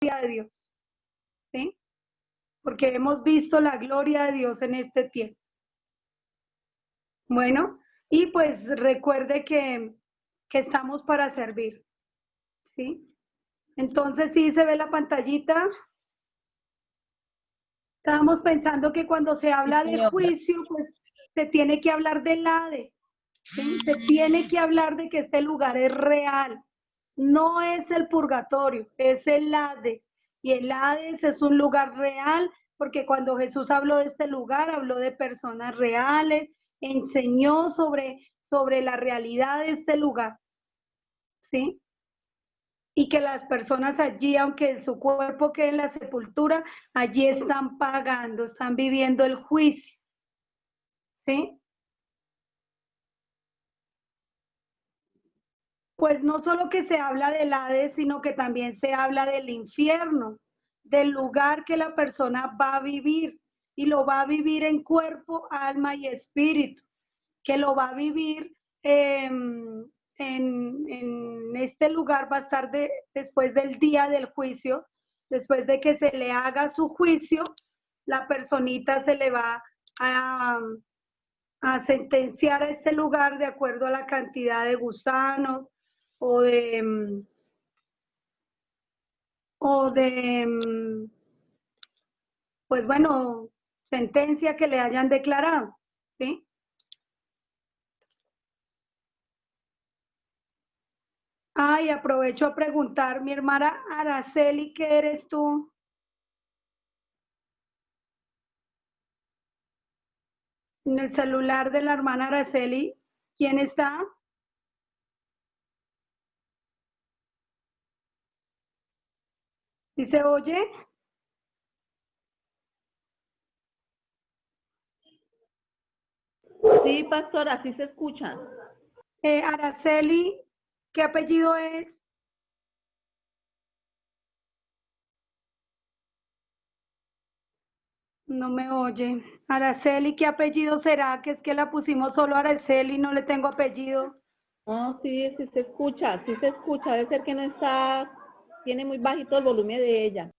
de Dios, ¿sí? Porque hemos visto la gloria de Dios en este tiempo. Bueno, y pues recuerde que estamos para servir, ¿sí? Entonces, ¿sí se ve la pantallita? Estábamos pensando que cuando se habla de juicio, pues se tiene que hablar del Hades, ¿sí? Se tiene que hablar de que este lugar es real. No es el purgatorio, es el Hades. Y el Hades es un lugar real, porque cuando Jesús habló de este lugar, habló de personas reales, enseñó sobre la realidad de este lugar, ¿sí? Y que las personas allí, aunque su cuerpo quede en la sepultura, allí están pagando, están viviendo el juicio, ¿sí? Pues no solo que se habla del Hades, sino que también se habla del infierno, del lugar que la persona va a vivir, y lo va a vivir en cuerpo, alma y espíritu, que lo va a vivir en este lugar, va a estar después del día del juicio, después de que se le haga su juicio, la personita se le va a sentenciar a este lugar de acuerdo a la cantidad de gusanos o de pues bueno, sentencia que le hayan declarado, ¿sí? Ay, aprovecho a preguntar, mi hermana Araceli, ¿qué eres tú? En el celular de la hermana Araceli, ¿quién está? ¿Sí se oye? Sí, pastora, sí se escucha. Araceli, ¿qué apellido es? No me oye. Araceli, ¿qué apellido será? Que es que la pusimos solo Araceli, no le tengo apellido. Oh, sí, sí se escucha, sí se escucha. Debe ser que no está, tiene muy bajito el volumen de ella.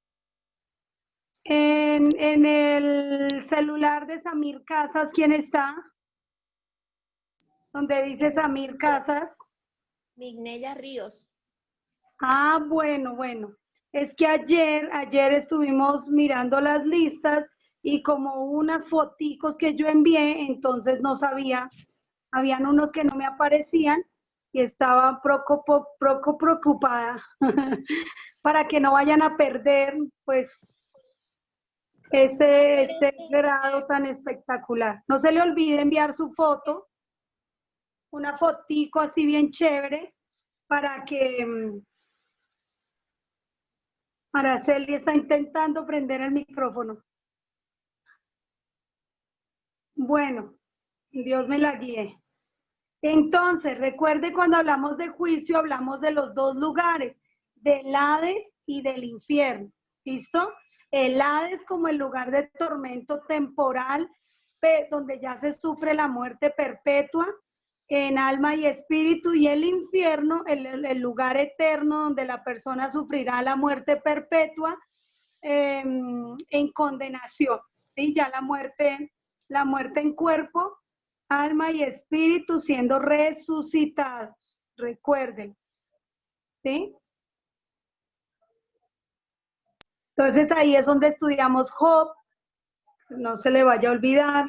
En el celular de Samir Casas, ¿quién está? Donde dice Samir Casas. Mignella Ríos. Ah, bueno, bueno. Es que ayer estuvimos mirando las listas y como unas foticos que yo envié, entonces no sabía, habían unos que no me aparecían y estaba preocupada para que no vayan a perder, pues, este grado tan espectacular. No se le olvide enviar su foto, una fotico así bien chévere, para que Araceli está intentando prender el micrófono. Bueno, Dios me la guíe. Entonces, recuerde, cuando hablamos de juicio, hablamos de los dos lugares, del Hades y del infierno. ¿Listo? El Hades como el lugar de tormento temporal, donde ya se sufre la muerte perpetua en alma y espíritu, y el infierno, el lugar eterno donde la persona sufrirá la muerte perpetua en condenación. ¿Sí? Ya la muerte en cuerpo, alma y espíritu siendo resucitados. Recuerden. ¿Sí? Entonces ahí es donde estudiamos Job, no se le vaya a olvidar.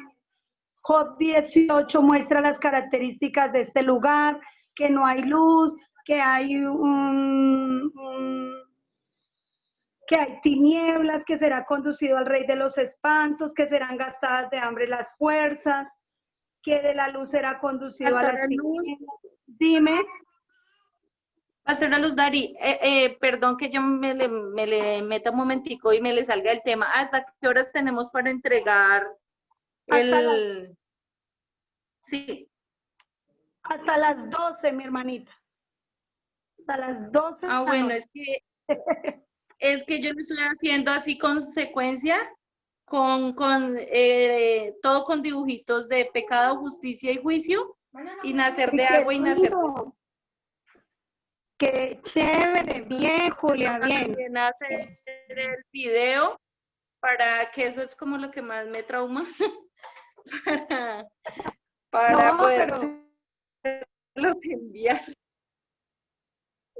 Job 18 muestra las características de este lugar, que no hay luz, que hay que hay tinieblas, que será conducido al rey de los espantos, que serán gastadas de hambre las fuerzas, que de la luz será conducido Pastora a las Luz. tinieblas. Dime. Pastora Luz Dari, perdón que yo me le meta un momentico y me le salga el tema. ¿Hasta qué horas tenemos para entregar el...? Sí. Hasta las 12, mi hermanita. Hasta las 12. Ah, bueno, es que yo lo estoy haciendo así con secuencia, con todo con dibujitos de pecado, justicia y juicio, y nacer de agua y nacer de... Qué chévere, bien, Julia, bien. También hacer el video para que eso es como lo que más me trauma para, para No, poder pero los enviar.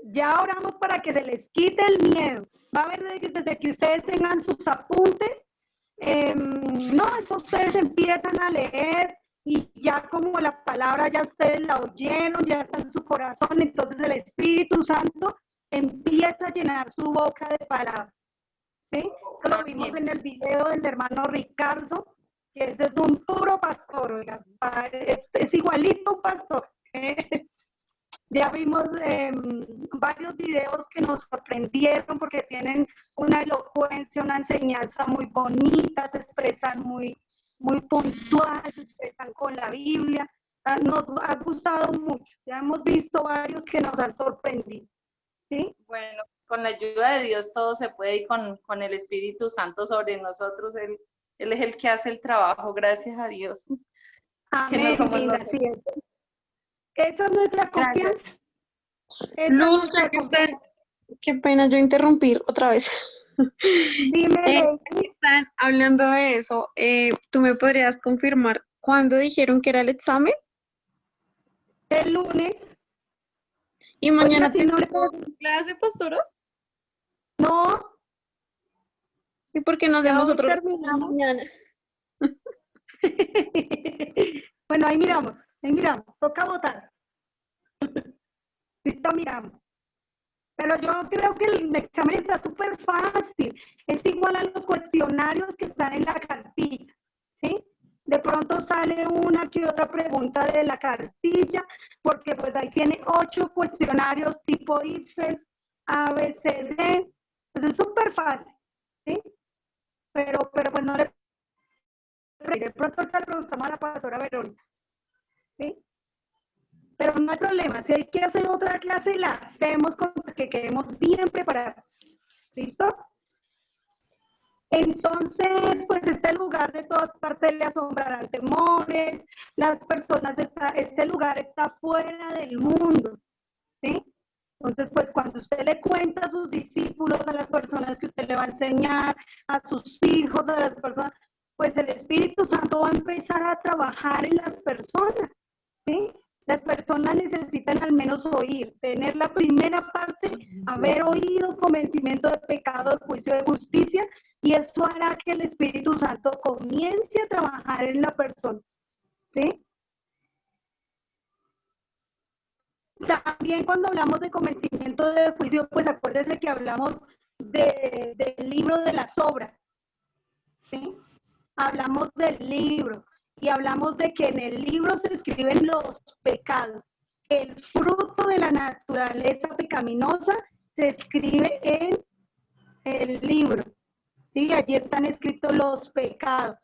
ya oramos para que se les quite el miedo. Va a ver desde que ustedes tengan sus apuntes, no, eso ustedes empiezan a leer y ya como la palabra ya ustedes la oyeron, ya está en su corazón, entonces el Espíritu Santo empieza a llenar su boca de palabras. ¿Sí? Eso lo vimos en el video del hermano Ricardo, que ese es un puro pastor, oiga, es igualito a un pastor. Ya vimos varios videos que nos sorprendieron porque tienen una elocuencia, una enseñanza muy bonita, se expresan muy puntual, se expresan con la Biblia. Nos ha gustado mucho. Ya hemos visto varios que nos han sorprendido. ¿Sí? Bueno, con la ayuda de Dios todo se puede y con el Espíritu Santo sobre nosotros. Él es el que hace el trabajo, gracias a Dios. Amén, no somos linda, nosotros. sí. Esa es nuestra confianza. Luz, ya que están, qué pena yo interrumpir otra vez. Dime, Están hablando de eso. ¿Tú me podrías confirmar cuándo dijeron que era el examen? el lunes. ¿Y mañana Oiga, si no tenemos le- clase, pastora? No, ¿Y por qué no ya hacemos hoy otro terminamos. mañana? Bueno, ahí miramos, toca votar. Listo, miramos. Pero yo creo que el examen está súper fácil. Es igual a los cuestionarios que están en la cartilla, ¿sí? De pronto sale una que otra pregunta de la cartilla, porque pues ahí tiene 8 cuestionarios tipo IFES, ABCD. Pues es súper fácil, ¿sí? Pero pues no le... De pronto le preguntamos a la pastora Verónica, ¿sí? Pero no hay problema, si hay que hacer otra clase, la hacemos con que quedemos bien preparados. ¿Listo? Entonces, pues este lugar de todas partes le asombrarán temores, las personas, este lugar está fuera del mundo, ¿sí? Entonces, pues cuando usted le cuenta a sus discípulos, a las personas que usted le va a enseñar, a sus hijos, a las personas, pues el Espíritu Santo va a empezar a trabajar en las personas, ¿sí? Las personas necesitan al menos oír, tener la primera parte, haber oído convencimiento de pecado, de juicio, de justicia, y esto hará que el Espíritu Santo comience a trabajar en la persona, ¿sí? También cuando hablamos de convencimiento de juicio, pues acuérdese que hablamos del libro de las obras, ¿sí? Hablamos del libro y hablamos de que en el libro se escriben los pecados. El fruto de la naturaleza pecaminosa se escribe en el libro, ¿sí? Allí están escritos los pecados.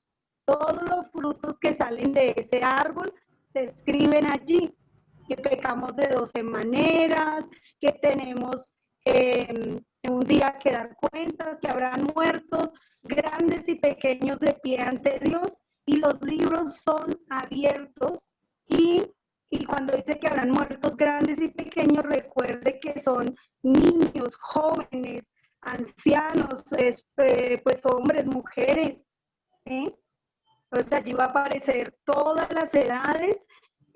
Todos los frutos que salen de ese árbol se escriben allí. Que pecamos de 12 maneras, que tenemos un día que dar cuentas, que habrán muertos grandes y pequeños de pie ante Dios, y los libros son abiertos, y cuando dice que habrán muertos grandes y pequeños, recuerde que son niños, jóvenes, ancianos, pues hombres, mujeres, ¿sí? Entonces allí va a aparecer todas las edades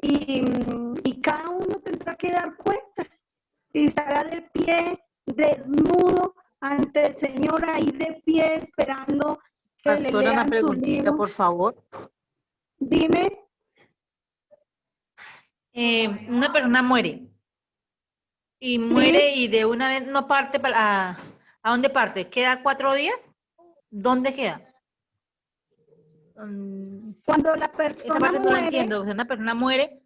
y cada uno tendrá que dar cuentas y estará de pie, desnudo ante el Señor, ahí de pie esperando que le Pastora, una lean su preguntita, libro. por favor. Dime. Una persona muere y muere y de una vez no parte para ¿a dónde parte? ¿Queda 4 días? ¿Dónde queda? Cuando la Esa persona parte no la muere, entiendo. O sea, una persona muere,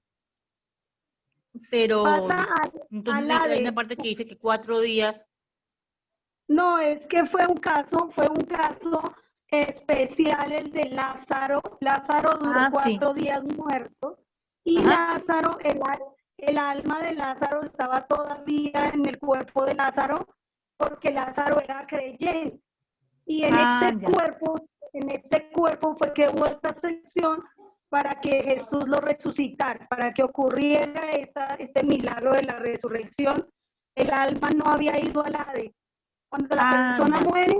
pero pasa entonces al hay una Hades. parte que dice que 4 días. No, es que fue un caso especial el de Lázaro. Lázaro duró Sí. 4 días muerto y Ajá. Lázaro, el alma de Lázaro estaba todavía en el cuerpo de Lázaro porque Lázaro era creyente. Y en Ya. en este cuerpo fue que hubo esta sección para que Jesús lo resucitara, para que ocurriera este milagro de la resurrección el alma no había ido al Hades. Cuando la persona ya. muere,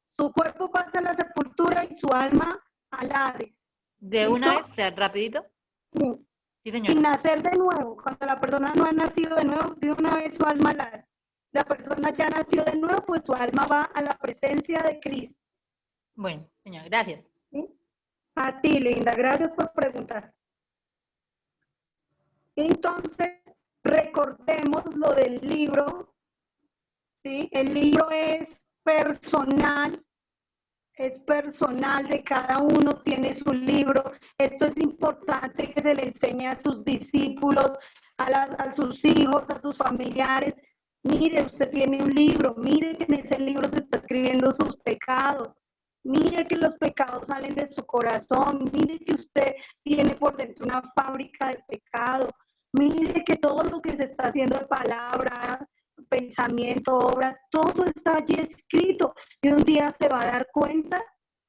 su cuerpo pasa a la sepultura y su alma al Hades. De una ¿Listo? vez, o sea, rapidito. Sí. Sí, Sin señora. nacer de nuevo, cuando la persona no ha nacido de nuevo, de una vez su alma al Hades. La persona ya nació de nuevo, pues su alma va a la presencia de Cristo. Bueno, señora, gracias. ¿Sí? A ti, Linda, gracias por preguntar. Entonces, recordemos lo del libro, ¿sí? El libro es personal de cada uno, tiene su libro. Esto es importante que se le enseñe a sus discípulos, a sus hijos, a sus familiares. Mire, usted tiene un libro, mire que en ese libro se está escribiendo sus pecados. Mire que los pecados salen de su corazón. Mire que usted tiene por dentro una fábrica de pecado. Mire que todo lo que se está haciendo de palabra, pensamiento, obra, todo está allí escrito. Y un día se va a dar cuenta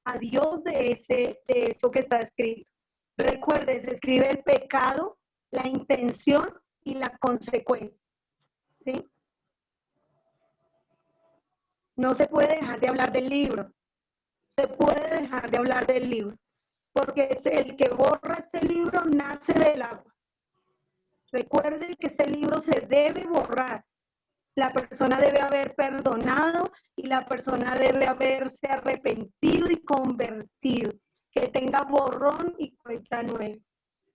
a Dios de eso que está escrito. Recuerde, se escribe el pecado, la intención y la consecuencia. ¿Sí? No se puede dejar de hablar del libro. Se puede dejar de hablar del libro. Porque el que borra este libro nace del agua. Recuerde que este libro se debe borrar. La persona debe haber perdonado y la persona debe haberse arrepentido y convertido. Que tenga borrón y cuenta nueva.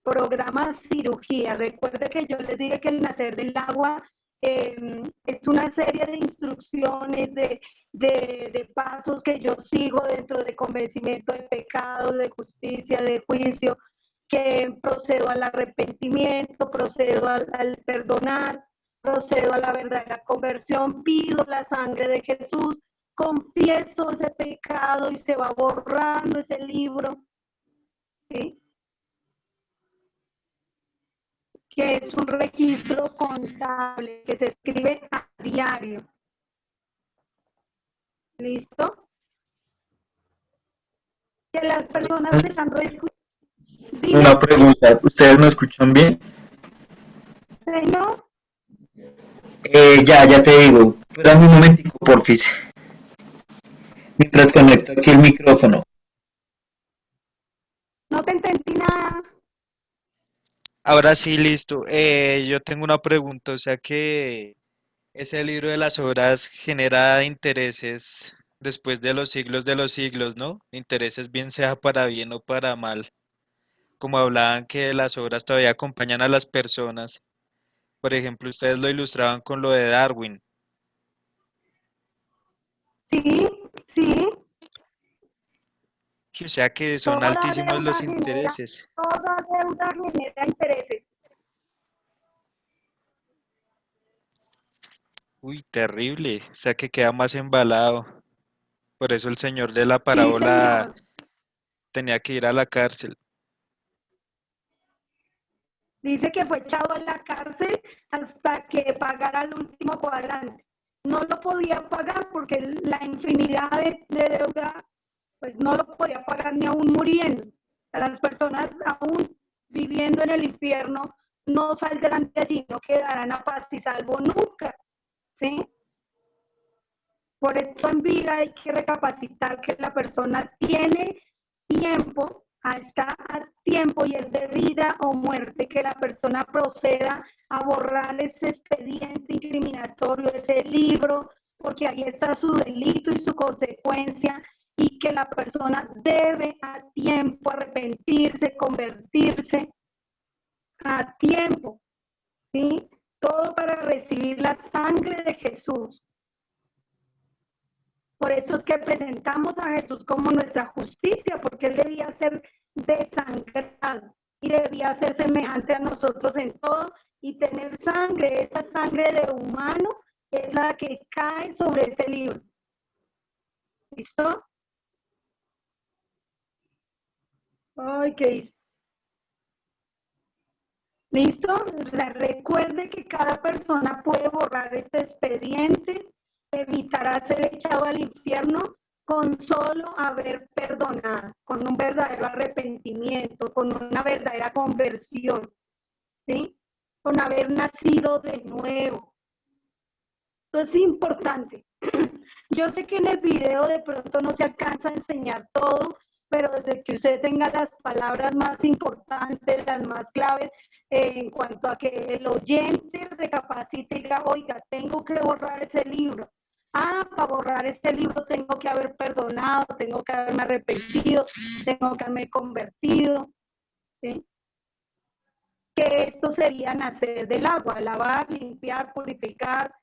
Programa cirugía. Recuerde que yo les dije que el nacer del agua es una serie de instrucciones, de pasos que yo sigo dentro de convencimiento de pecado, de justicia, de juicio, que procedo al arrepentimiento, procedo al perdonar, procedo a la verdadera conversión, pido la sangre de Jesús, confieso ese pecado y se va borrando ese libro, ¿sí? Que es un registro contable que se escribe a diario. ¿Listo? Que las personas se han Una pregunta, ¿ustedes me escuchan bien? Señor, Ya te digo, espérame un momentico, porfis, mientras conecto aquí el micrófono. no te entendí nada. Ahora sí, listo. Yo tengo una pregunta, o sea que ese libro de las obras genera intereses después de los siglos, ¿no? Intereses bien sea para bien o para mal. Como hablaban que las obras todavía acompañan a las personas. Por ejemplo, ustedes lo ilustraban con lo de Darwin. Sí, sí, O sea que son altísimos los genera, intereses. toda deuda genera intereses. Uy, terrible. O sea que queda más embalado. Por eso el señor de la Sí, parábola señor. tenía que ir a la cárcel. Dice que fue echado a la cárcel hasta que pagara el último cuadrante. No lo podía pagar porque la infinidad de deuda, pues no lo podía pagar ni aún muriendo. Las personas aún viviendo en el infierno no saldrán de allí, no quedarán a paz y salvo nunca. ¿Sí? Por esto en vida hay que recapacitar que la persona tiene tiempo, está a tiempo y es de vida o muerte que la persona proceda a borrar ese expediente incriminatorio, ese libro, porque ahí está su delito y su consecuencia, y que la persona debe a tiempo arrepentirse, convertirse a tiempo, ¿sí? Todo para recibir la sangre de Jesús. Por eso es que presentamos a Jesús como nuestra justicia, porque Él debía ser desangrado y debía ser semejante a nosotros en todo y tener sangre. Esa sangre de humano es la que cae sobre ese libro. ¿Listo? Ay, ¿qué dice? ¿Listo? Recuerde que cada persona puede borrar este expediente, evitará ser echado al infierno con solo haber perdonado, con un verdadero arrepentimiento, con una verdadera conversión, ¿sí? Con haber nacido de nuevo. Esto es importante. Yo sé que en el video de pronto no se alcanza a enseñar todo, pero desde que usted tenga las palabras más importantes, las más claves, en cuanto a que el oyente recapacite y diga, oiga, tengo que borrar ese libro. Ah, para borrar este libro tengo que haber perdonado, tengo que haberme arrepentido, tengo que haberme convertido. ¿Sí? Que esto sería nacer del agua, lavar, limpiar, purificar.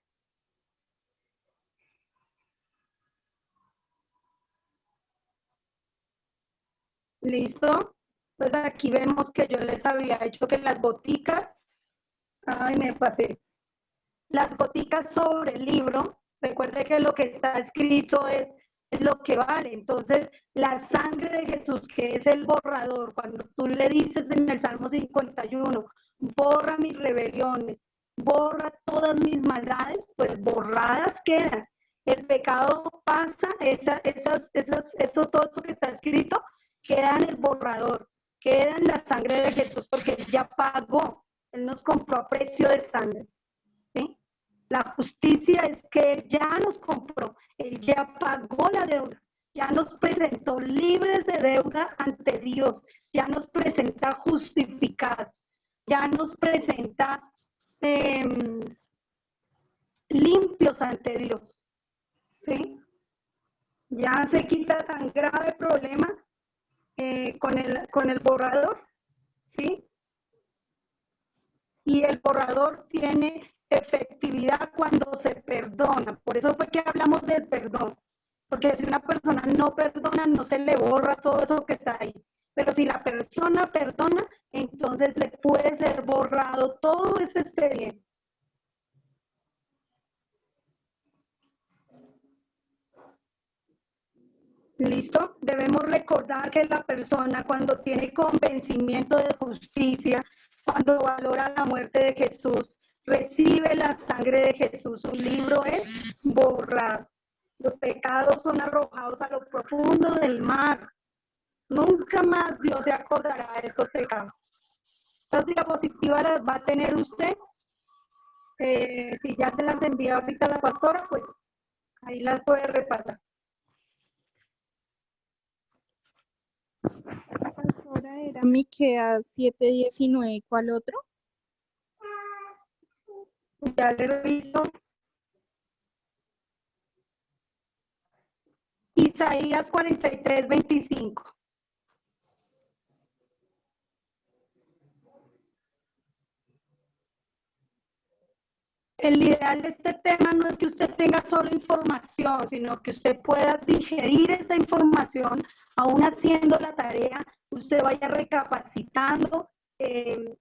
¿Listo? Pues aquí vemos que yo les había hecho que las goticas, ay, me pasé, las goticas sobre el libro, recuerde que lo que está escrito es lo que vale. Entonces, la sangre de Jesús, que es el borrador, cuando tú le dices en el Salmo 51, borra mis rebeliones, borra todas mis maldades, pues borradas quedan. El pecado pasa, todo esto que está escrito, queda en el borrador, queda en la sangre de Jesús, porque Él ya pagó, Él nos compró a precio de sangre. ¿Sí? La justicia es que Él ya nos compró, Él ya pagó la deuda, ya nos presentó libres de deuda ante Dios, ya nos presenta justificados, ya nos presenta limpios ante Dios. ¿Sí? Ya se quita tan grave problema con el borrador. ¿Sí? Y el borrador tiene efectividad cuando se perdona. Por eso fue que hablamos del perdón. Porque si una persona no perdona, no se le borra todo eso que está ahí. Pero si la persona perdona, entonces le puede ser borrado todo ese expediente. ¿Listo? Debemos recordar que la persona cuando tiene convencimiento de justicia, cuando valora la muerte de Jesús, recibe la sangre de Jesús, su libro es borrado. Los pecados son arrojados a lo profundo del mar. Nunca más Dios se acordará de estos pecados. Estas diapositivas las va a tener usted. Si ya se las envía ahorita la pastora, pues ahí las puede repasar. Pastora, era Miqueas 7:19. ¿Cuál otro? Ya le reviso. Isaías 43:25. El ideal de este tema no es que usted tenga solo información, sino que usted pueda digerir esa información, aún haciendo la tarea, usted vaya recapacitando en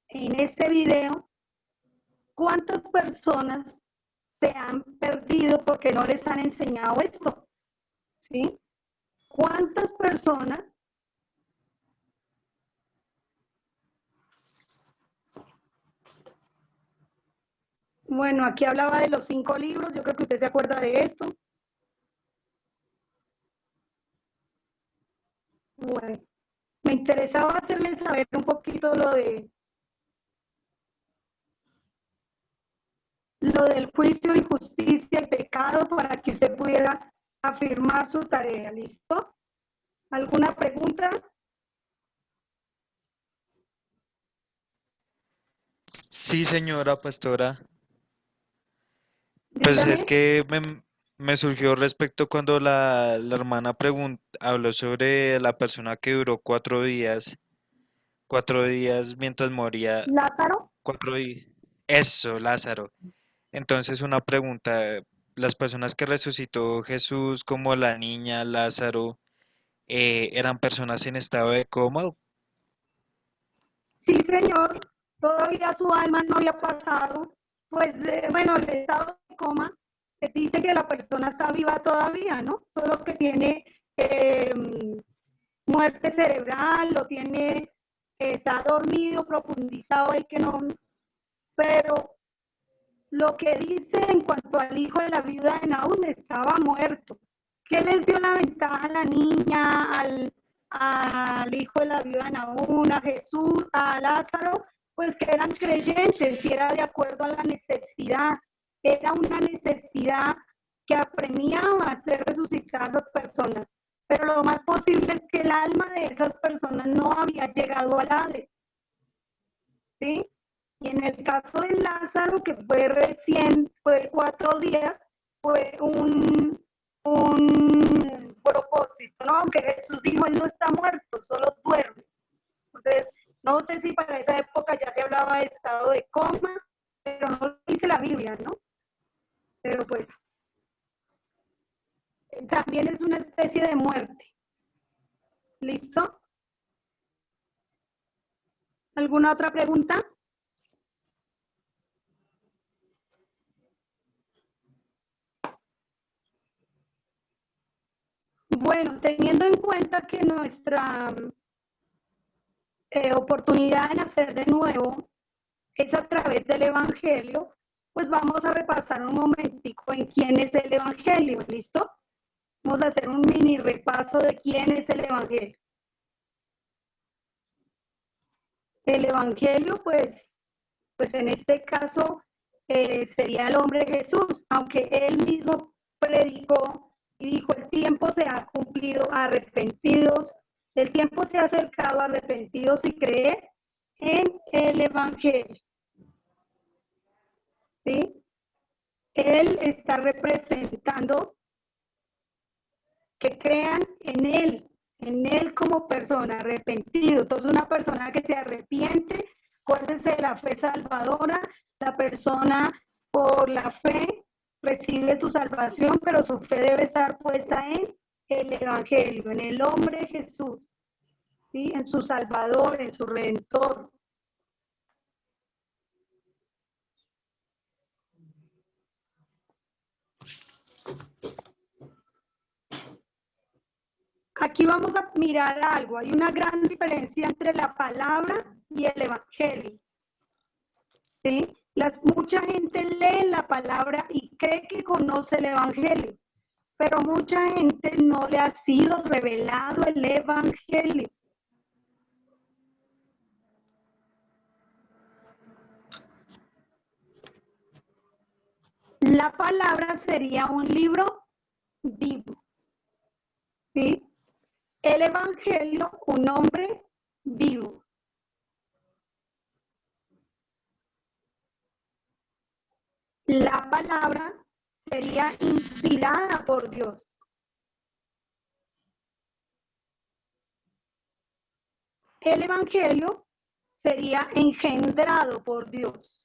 este video cuántas personas se han perdido porque no les han enseñado esto. ¿Sí? ¿Cuántas personas Bueno, aquí hablaba de los 5 libros, yo creo que usted se acuerda de esto. Bueno, me interesaba hacerles saber un poquito lo del juicio y justicia y pecado para que usted pudiera afirmar su tarea. ¿Listo? ¿Alguna pregunta? Sí, señora pastora. Pues Dígame. es que me surgió respecto cuando la hermana habló sobre la persona que duró 4 días mientras moría, Lázaro. 4 días. Eso, Lázaro. Entonces una pregunta, las personas que resucitó Jesús, como la niña, Lázaro, ¿eran personas en estado de coma? Sí, señor, todavía su alma no había pasado. Pues, bueno, el estado de coma dice que la persona está viva todavía, ¿no? Solo que tiene muerte cerebral, o tiene, está dormido, profundizado, y que no. Pero lo que dice en cuanto al hijo de la viuda de Naúm, estaba muerto. ¿Qué les dio la ventaja a la niña, al hijo de la viuda de Naúm, a Jesús, a Lázaro? Pues que eran creyentes y era de acuerdo a la necesidad. era una necesidad que apremiaba a ser resucitadas esas personas. Pero lo más posible es que el alma de esas personas no había llegado al Hades. ¿Sí? Y en el caso de Lázaro, que fue recién, fue 4 días, fue un propósito, ¿no? Aunque Jesús dijo, él no está muerto, solo duerme. Entonces, no sé si para esa época ya se hablaba de estado de coma, pero no lo dice la Biblia, ¿no? Pero pues, también es una especie de muerte. ¿Listo? ¿Alguna otra pregunta? Bueno, teniendo en cuenta que nuestra oportunidad de nacer de nuevo es a través del Evangelio, pues vamos a repasar un momentico en quién es el Evangelio, ¿listo? Vamos a hacer un mini repaso de quién es el Evangelio. El Evangelio, pues en este caso sería el hombre Jesús, aunque él mismo predicó y dijo, el tiempo se ha cumplido, arrepentidos, el tiempo se ha acercado, arrepentidos y creer en el Evangelio. ¿Sí? Él está representando que crean en él como persona, arrepentido. Entonces, una persona que se arrepiente, acuérdense de la fe salvadora, la persona por la fe recibe su salvación, pero su fe debe estar puesta en el Evangelio, en el hombre Jesús, ¿sí? En su Salvador, en su Redentor. Aquí vamos a mirar algo. Hay una gran diferencia entre la palabra y el Evangelio. ¿Sí? Mucha gente lee la palabra y cree que conoce el Evangelio, pero mucha gente no le ha sido revelado el Evangelio. La palabra sería un libro vivo. ¿Sí? El Evangelio, un hombre vivo. La palabra sería inspirada por Dios. El Evangelio sería engendrado por Dios.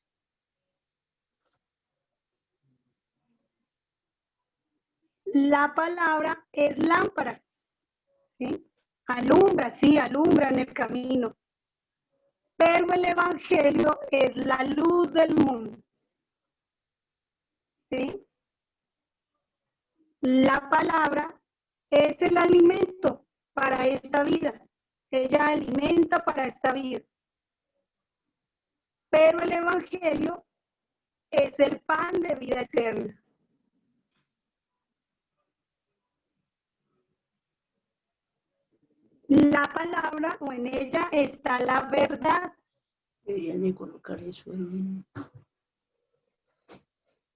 La palabra es lámpara. ¿Sí? Alumbra en el camino. Pero el Evangelio es la luz del mundo. ¿Sí? La palabra es el alimento para esta vida. Ella alimenta para esta vida. Pero el Evangelio es el pan de vida eterna. La palabra o en ella está la verdad. Deberían de colocar eso en...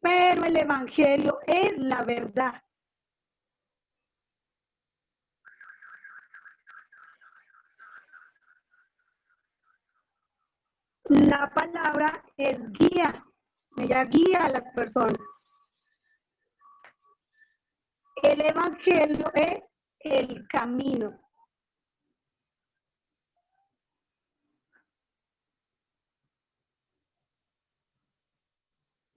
Pero el Evangelio es la verdad. La palabra es guía. Ella guía a las personas. El Evangelio es el camino.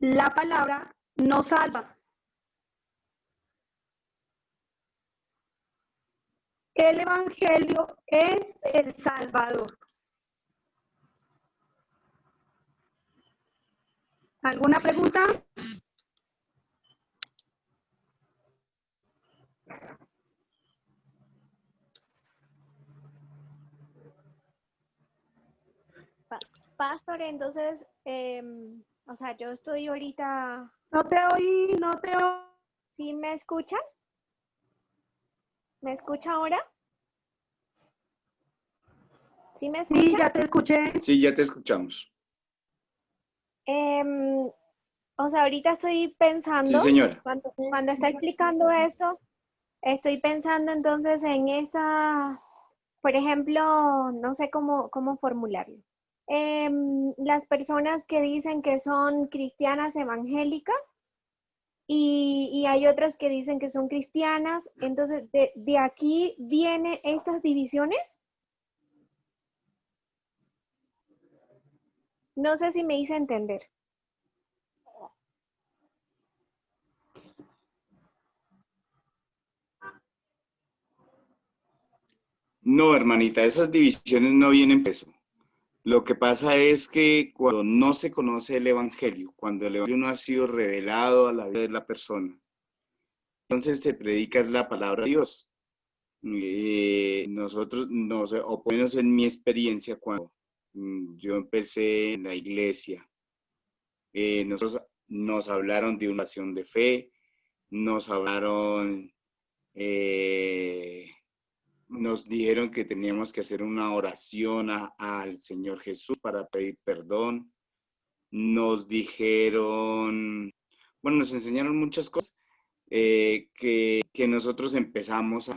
La palabra no salva. El Evangelio es el Salvador. ¿Alguna pregunta? Pastor, entonces, o sea, yo estoy ahorita... No te oí, no te oí. ¿Sí me escuchan? ¿Me escucha ahora? ¿Sí me escucha? Sí, ya te escuché. Sí, ya te escuchamos. O sea, ahorita estoy Sí, pensando, señora. cuando está explicando esto, estoy pensando entonces en esta, por ejemplo, no sé cómo formularlo. Las personas que dicen que son cristianas evangélicas y hay otras que dicen que son cristianas, entonces de aquí vienen estas divisiones. No sé si me hice entender. No, hermanita, esas divisiones no vienen por eso. Lo que pasa es que cuando no se conoce el Evangelio, cuando el Evangelio no ha sido revelado a la vida de la persona, entonces se predica la palabra de Dios. Nosotros, no sé, o por lo menos en mi experiencia, cuando yo empecé en la iglesia, nosotros nos hablaron de una oración de fe, nos hablaron, nos dijeron que teníamos que hacer una oración al Señor Jesús para pedir perdón. Nos dijeron, bueno, nos enseñaron muchas cosas que nosotros empezamos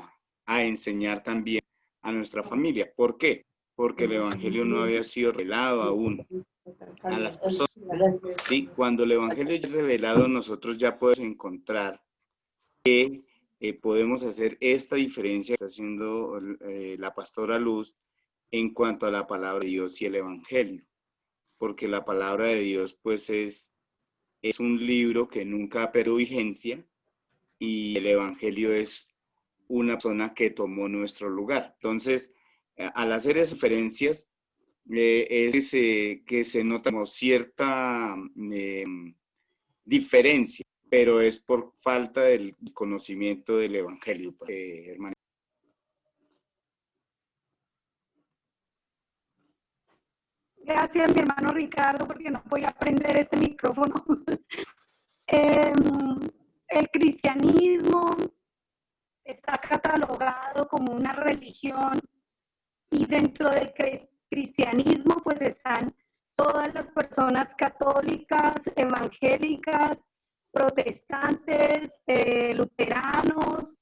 a enseñar también a nuestra familia. ¿Por qué? Porque el Evangelio no había sido revelado aún a las personas. ¿Sí? Cuando el Evangelio es revelado, nosotros ya podemos encontrar que podemos hacer esta diferencia que está haciendo la pastora Luz en cuanto a la palabra de Dios y el Evangelio. Porque la palabra de Dios, pues, es un libro que nunca ha perdido vigencia y el Evangelio es una persona que tomó nuestro lugar. Entonces, al hacer esas diferencias, es que se nota como cierta diferencia, pero es por falta del conocimiento del Evangelio, hermano. Gracias, mi hermano Ricardo, porque no voy a prender este micrófono. El cristianismo está catalogado como una religión y dentro del cristianismo pues están todas las personas católicas, evangélicas, protestantes, luteranos,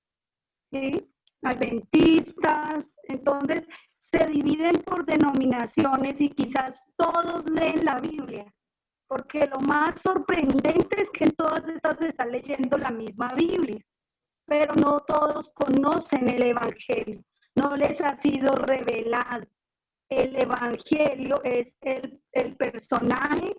¿sí? Adventistas. Entonces se dividen por denominaciones y quizás todos leen la Biblia, porque lo más sorprendente es que en todas estas se está leyendo la misma Biblia, pero no todos conocen el Evangelio, no les ha sido revelado. El Evangelio es el personaje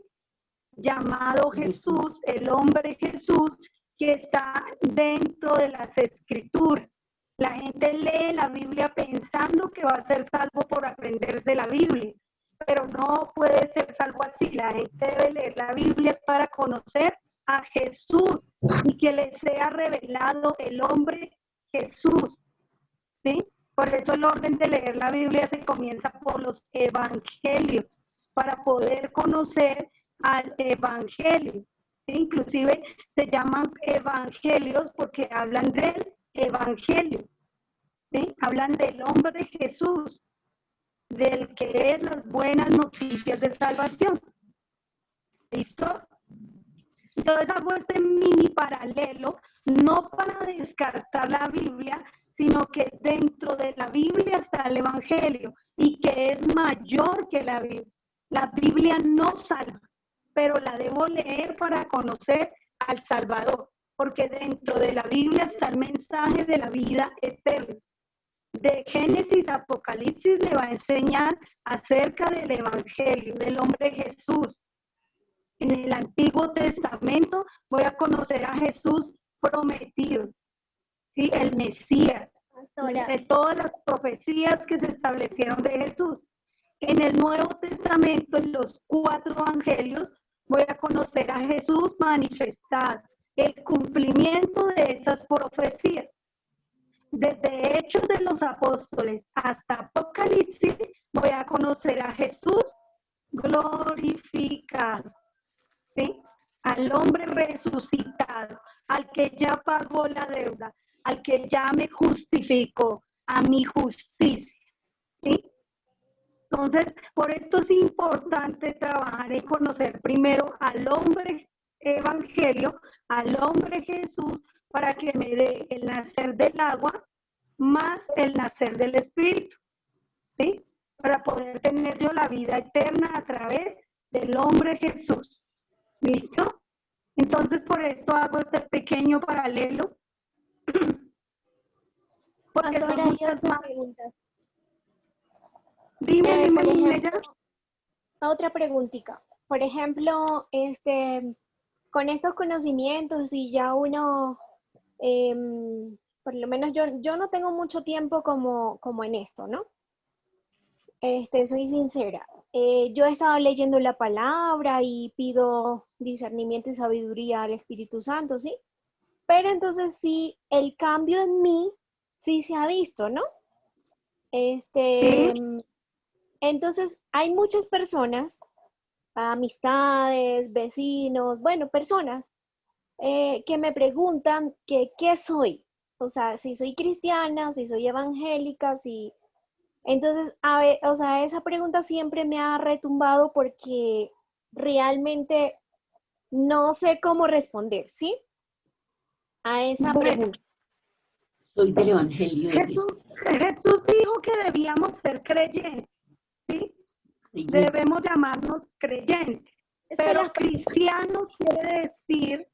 llamado Jesús, el hombre Jesús, que está dentro de las Escrituras. La gente lee la Biblia pensando que va a ser salvo por aprenderse la Biblia, pero no puede ser salvo así. La gente debe leer la Biblia para conocer a Jesús y que le sea revelado el hombre Jesús, ¿sí? Por eso el orden de leer la Biblia se comienza por los evangelios, para poder conocer al evangelio, ¿sí? Inclusive se llaman evangelios porque hablan del evangelio, ¿sí? Hablan del hombre Jesús, del que es las buenas noticias de salvación. ¿Listo? Entonces hago este mini paralelo, no para descartar la Biblia, sino que dentro de la Biblia está el Evangelio y que es mayor que la Biblia. La Biblia no salva, pero la debo leer para conocer al Salvador, porque dentro de la Biblia está el mensaje de la vida eterna. De Génesis a Apocalipsis le va a enseñar acerca del Evangelio, del hombre Jesús. En el Antiguo Testamento voy a conocer a Jesús prometido, ¿sí? El Mesías, de todas las profecías que se establecieron de Jesús. En el Nuevo Testamento, en los 4 evangelios, voy a conocer a Jesús manifestado, el cumplimiento de esas profecías. Desde Hechos de los Apóstoles hasta Apocalipsis, voy a conocer a Jesús glorificado, ¿sí? Al hombre resucitado, al que ya pagó la deuda, al que ya me justificó, a mi justicia, ¿sí? Entonces, por esto es importante trabajar en conocer primero al hombre evangelio al hombre Jesús para que me dé el nacer del agua más el nacer del Espíritu, ¿sí? Para poder tener yo la vida eterna a través del hombre Jesús. ¿Listo? Entonces, por esto hago este pequeño paralelo. Porque Pastora, son hay muchas otra más. pregunta. Dime, Por dime, ejemplo, otra preguntita. Por ejemplo, con estos conocimientos y ya uno, por lo menos yo no tengo mucho tiempo como en esto, ¿no? Soy sincera. Yo he estado leyendo la palabra y pido discernimiento y sabiduría al Espíritu Santo, ¿sí? Pero entonces sí, el cambio en mí sí se ha visto, ¿no? Entonces hay muchas personas, amistades, vecinos, bueno, personas que me preguntan que qué soy. O sea, si soy cristiana, si soy evangélica, si... Entonces, a ver, o sea, esa pregunta siempre me ha retumbado porque realmente no sé cómo responder, ¿sí? A esa pregunta. Soy del Evangelio de Jesús, Cristo. Jesús dijo que debíamos ser creyentes, ¿sí? Debemos llamarnos creyentes, pero cristianos quiere decir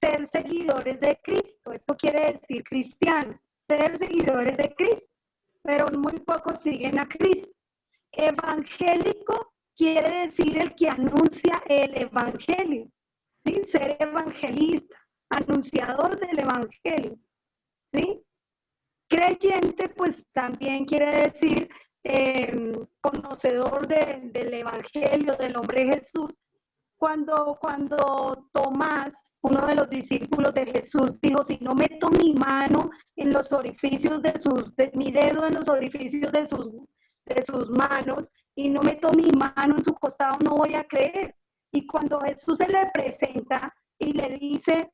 ser seguidores de Cristo. Esto quiere decir cristianos, ser seguidores de Cristo, pero muy pocos siguen a Cristo. Evangélico quiere decir el que anuncia el evangelio, ¿sí? Ser evangelista, anunciador del evangelio, ¿sí? Creyente, pues también quiere decir conocedor del evangelio del hombre Jesús. Cuando Tomás, uno de los discípulos de Jesús, dijo, si no meto mi mano en los orificios mi dedo en los orificios de sus manos y no meto mi mano en su costado, no voy a creer. Y cuando Jesús se le presenta y le dice,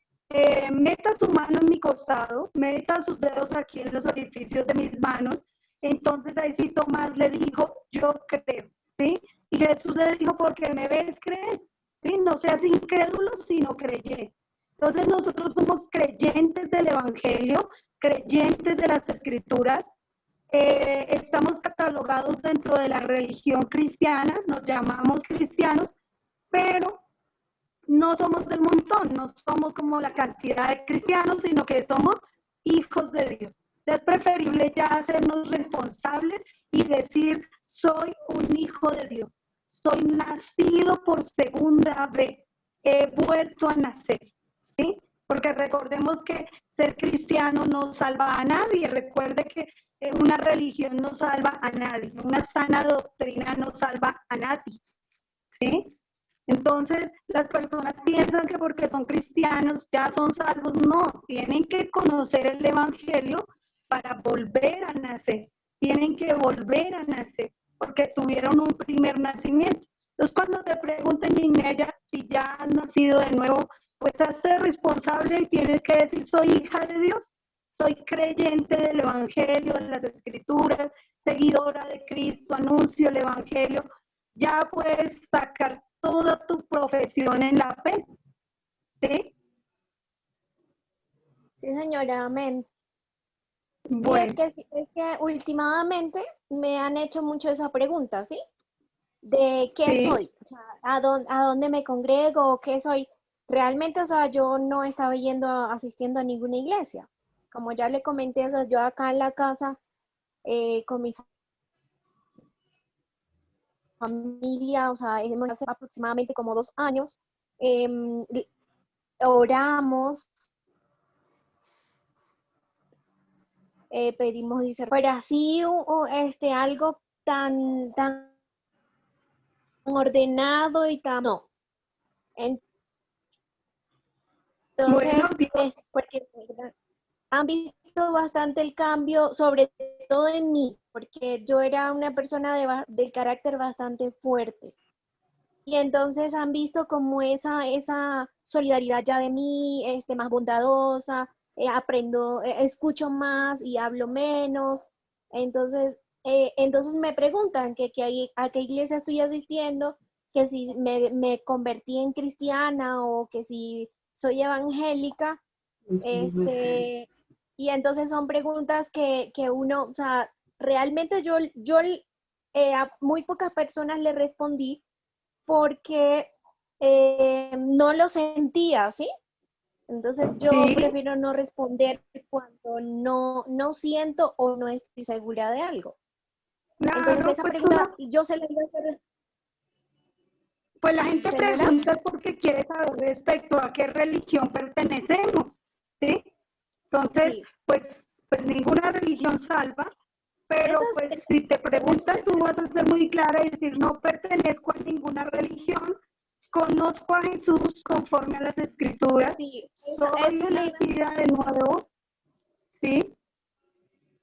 meta su mano en mi costado, meta sus dedos aquí en los orificios de mis manos, entonces ahí sí Tomás le dijo, yo creo, ¿sí? Y Jesús le dijo, porque me ves, crees. ¿Sí? No seas incrédulo, sino creyente. Entonces nosotros somos creyentes del Evangelio, creyentes de las Escrituras, estamos catalogados dentro de la religión cristiana, nos llamamos cristianos, pero no somos del montón, no somos como la cantidad de cristianos, sino que somos hijos de Dios. O sea, es preferible ya hacernos responsables y decir, soy un hijo de Dios. Soy nacido por segunda vez, he vuelto a nacer, ¿sí? Porque recordemos que ser cristiano no salva a nadie, recuerde que una religión no salva a nadie, una sana doctrina no salva a nadie, ¿sí? Entonces, las personas piensan que porque son cristianos ya son salvos, no, tienen que conocer el evangelio para volver a nacer, tienen que volver a nacer porque tuvieron un primer nacimiento. Entonces, cuando te pregunten, Ginella, si ya has nacido de nuevo, pues hazte responsable y tienes que decir, soy hija de Dios, soy creyente del Evangelio, de las Escrituras, seguidora de Cristo, anuncio el Evangelio. Ya puedes sacar toda tu profesión en la fe, ¿sí? Sí, señora, amén. Bueno. Sí, es que últimamente me han hecho mucho esa pregunta, ¿sí? De qué Sí. soy, o sea, a dónde me congrego, qué soy. Realmente, o sea, yo no estaba asistiendo a ninguna iglesia. Como ya le comenté, o sea, yo acá en la casa con mi familia, o sea, hace aproximadamente como 2 años, oramos, pedimos discernimiento, pero así algo tan ordenado y tan no. Entonces, Bueno, porque han visto bastante el cambio, sobre todo en mí, porque yo era una persona de carácter bastante fuerte. Y entonces han visto como esa solidaridad ya de mí, más bondadosa, aprendo, escucho más y hablo menos. Entonces me preguntan a qué iglesia estoy asistiendo que si me convertí en cristiana o que si soy evangélica, y entonces son preguntas que uno, o sea, realmente yo a muy pocas personas le respondí porque no lo sentía, ¿sí? Entonces yo Sí. prefiero no responder cuando no siento o no estoy segura de algo. Entonces Claro, esa pues pregunta yo se la iba a hacer. pues la gente Señora. pregunta es porque quiere saber respecto a qué religión pertenecemos, ¿sí? Entonces, Sí. pues ninguna religión salva, pero Eso pues es, si te preguntan, tú vas a ser muy clara y decir, no pertenezco a ninguna religión, conozco a Jesús conforme a las Escrituras, sí, soy eso le iba nacida de nuevo, ¿sí?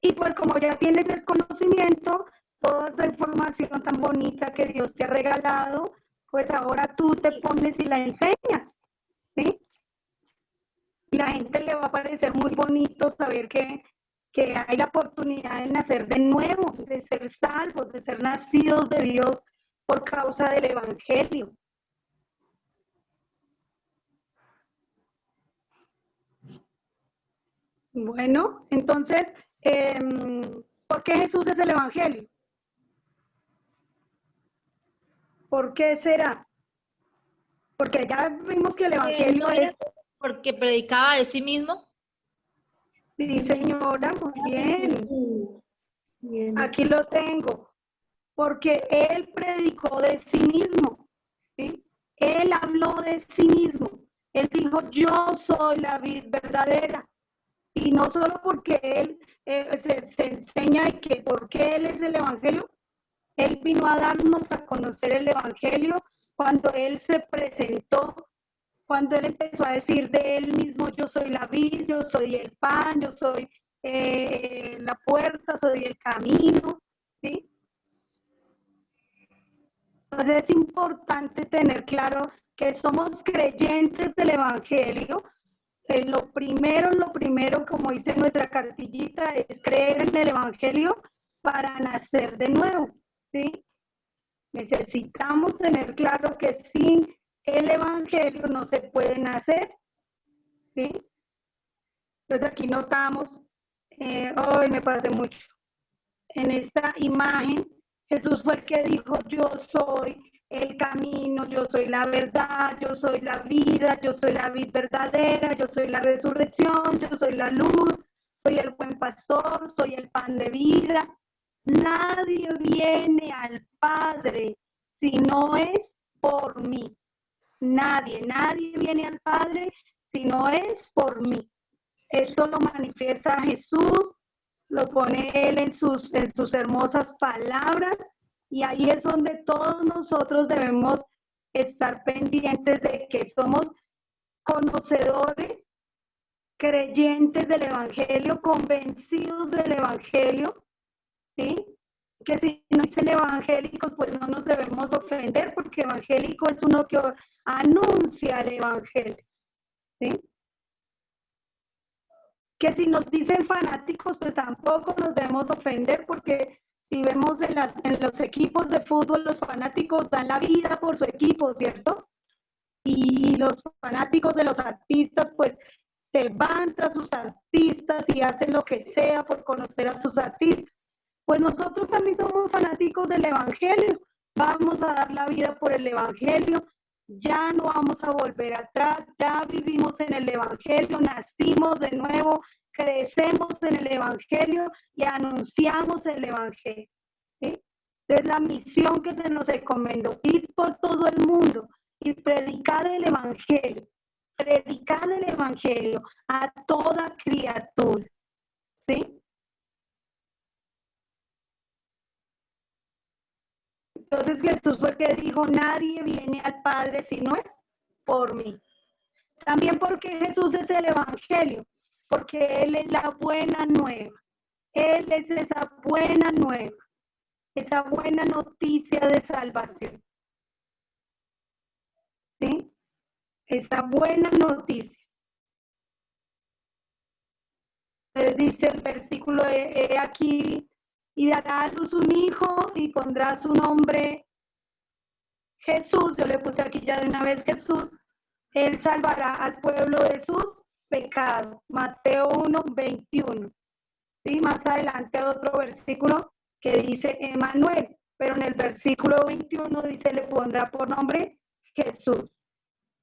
Y pues como ya tienes el conocimiento, toda esa información tan bonita que Dios te ha regalado, pues ahora tú te pones y la enseñas, ¿sí? Y la gente le va a parecer muy bonito saber que hay la oportunidad de nacer de nuevo, de ser salvos, de ser nacidos de Dios por causa del Evangelio. Bueno, entonces, ¿por qué Jesús es el Evangelio? ¿Por qué será? Porque ya vimos que el Evangelio no era es... Porque predicaba de sí mismo. Sí, señora, muy bien. Aquí lo tengo. Porque él predicó de sí mismo, ¿sí? Él habló de sí mismo. Él dijo, yo soy la vid verdadera. Y no solo porque él se enseña y que porque él es el Evangelio, él vino a darnos a conocer el Evangelio cuando él se presentó, cuando él empezó a decir de él mismo, yo soy la vid, yo soy el pan, yo soy la puerta, soy el camino, ¿sí? Entonces es importante tener claro que somos creyentes del Evangelio. Lo primero, como dice nuestra cartillita, es creer en el Evangelio para nacer de nuevo, ¿sí? Necesitamos tener claro que sin el Evangelio no se puede nacer, ¿sí? Entonces aquí notamos, hoy me parece mucho, en esta imagen, Jesús fue el que dijo, yo soy el camino, yo soy la verdad, yo soy la vida, yo soy la vid verdadera, yo soy la resurrección, yo soy la luz, soy el buen pastor, soy el pan de vida. Nadie viene al Padre si no es por mí. Nadie viene al Padre si no es por mí. Esto lo manifiesta Jesús, lo pone él en sus hermosas palabras, y ahí es donde todos nosotros debemos estar pendientes de que somos conocedores, creyentes del Evangelio, convencidos del Evangelio, ¿sí? Que si no dicen evangélicos, pues no nos debemos ofender, porque evangélico es uno que anuncia el Evangelio, ¿sí? Que si nos dicen fanáticos, pues tampoco nos debemos ofender, porque si vemos en los equipos de fútbol, los fanáticos dan la vida por su equipo, ¿cierto? Y los fanáticos de los artistas, pues se van tras sus artistas y hacen lo que sea por conocer a sus artistas. Pues nosotros también somos fanáticos del Evangelio, vamos a dar la vida por el Evangelio, ya no vamos a volver atrás, ya vivimos en el Evangelio, nacimos de nuevo, crecemos en el Evangelio y anunciamos el Evangelio, ¿sí? Es la misión que se nos encomendó, ir por todo el mundo y predicar el Evangelio a toda criatura, ¿sí? Entonces Jesús fue el que dijo, nadie viene al Padre si no es por mí. También porque Jesús es el Evangelio, porque Él es la buena nueva. Él es esa buena nueva, esa buena noticia de salvación. ¿Sí? Esa buena noticia. Entonces dice el versículo de aquí, y dará a luz un hijo y pondrá su nombre Jesús, yo le puse aquí ya de una vez Jesús, Él salvará al pueblo de sus pecados. Mateo 1, 21. ¿Sí? Más adelante otro versículo que dice Emmanuel, pero en el versículo 21 dice, le pondrá por nombre Jesús.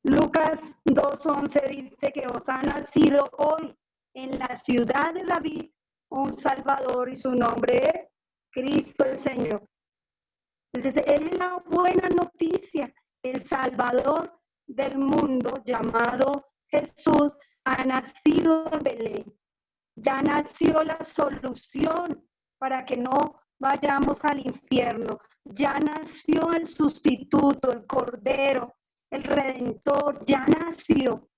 Lucas 2:11 dice que os ha nacido hoy en la ciudad de David un Salvador y su nombre es Cristo el Señor. Entonces, Él es la buena noticia, el Salvador del mundo llamado Jesús ha nacido en Belén. Ya nació la solución para que no vayamos al infierno. Ya nació el sustituto, el Cordero, el Redentor, ya nació.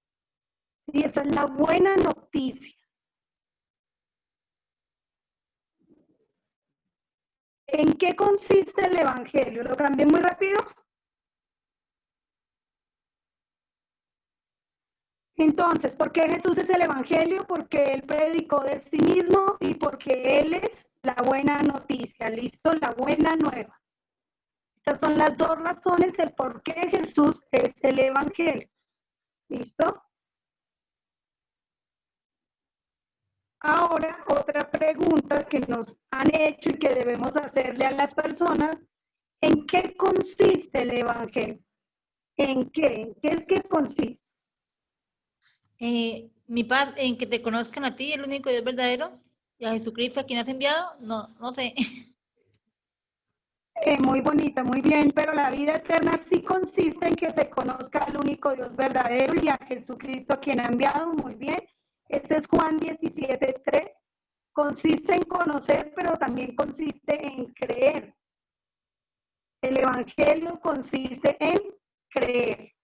Y esa es la buena noticia. ¿En qué consiste el Evangelio? ¿Lo cambié muy rápido? Entonces, ¿por qué Jesús es el Evangelio? Porque Él predicó de sí mismo y porque Él es la buena noticia. ¿Listo? La buena nueva. Estas son las dos razones del por qué Jesús es el Evangelio. ¿Listo? Ahora, otra pregunta que nos han hecho y que debemos hacerle a las personas, ¿en qué consiste el Evangelio? ¿En qué? ¿En qué es que consiste? Mi paz, en que te conozcan a ti, el único Dios verdadero, y a Jesucristo a quien has enviado, no sé. Muy bonita, muy bien, pero la vida eterna sí consiste en que se conozca al único Dios verdadero y a Jesucristo a quien ha enviado, muy bien. Ese es Juan 17:3. Consiste en conocer, pero también consiste en creer. El Evangelio consiste en creer.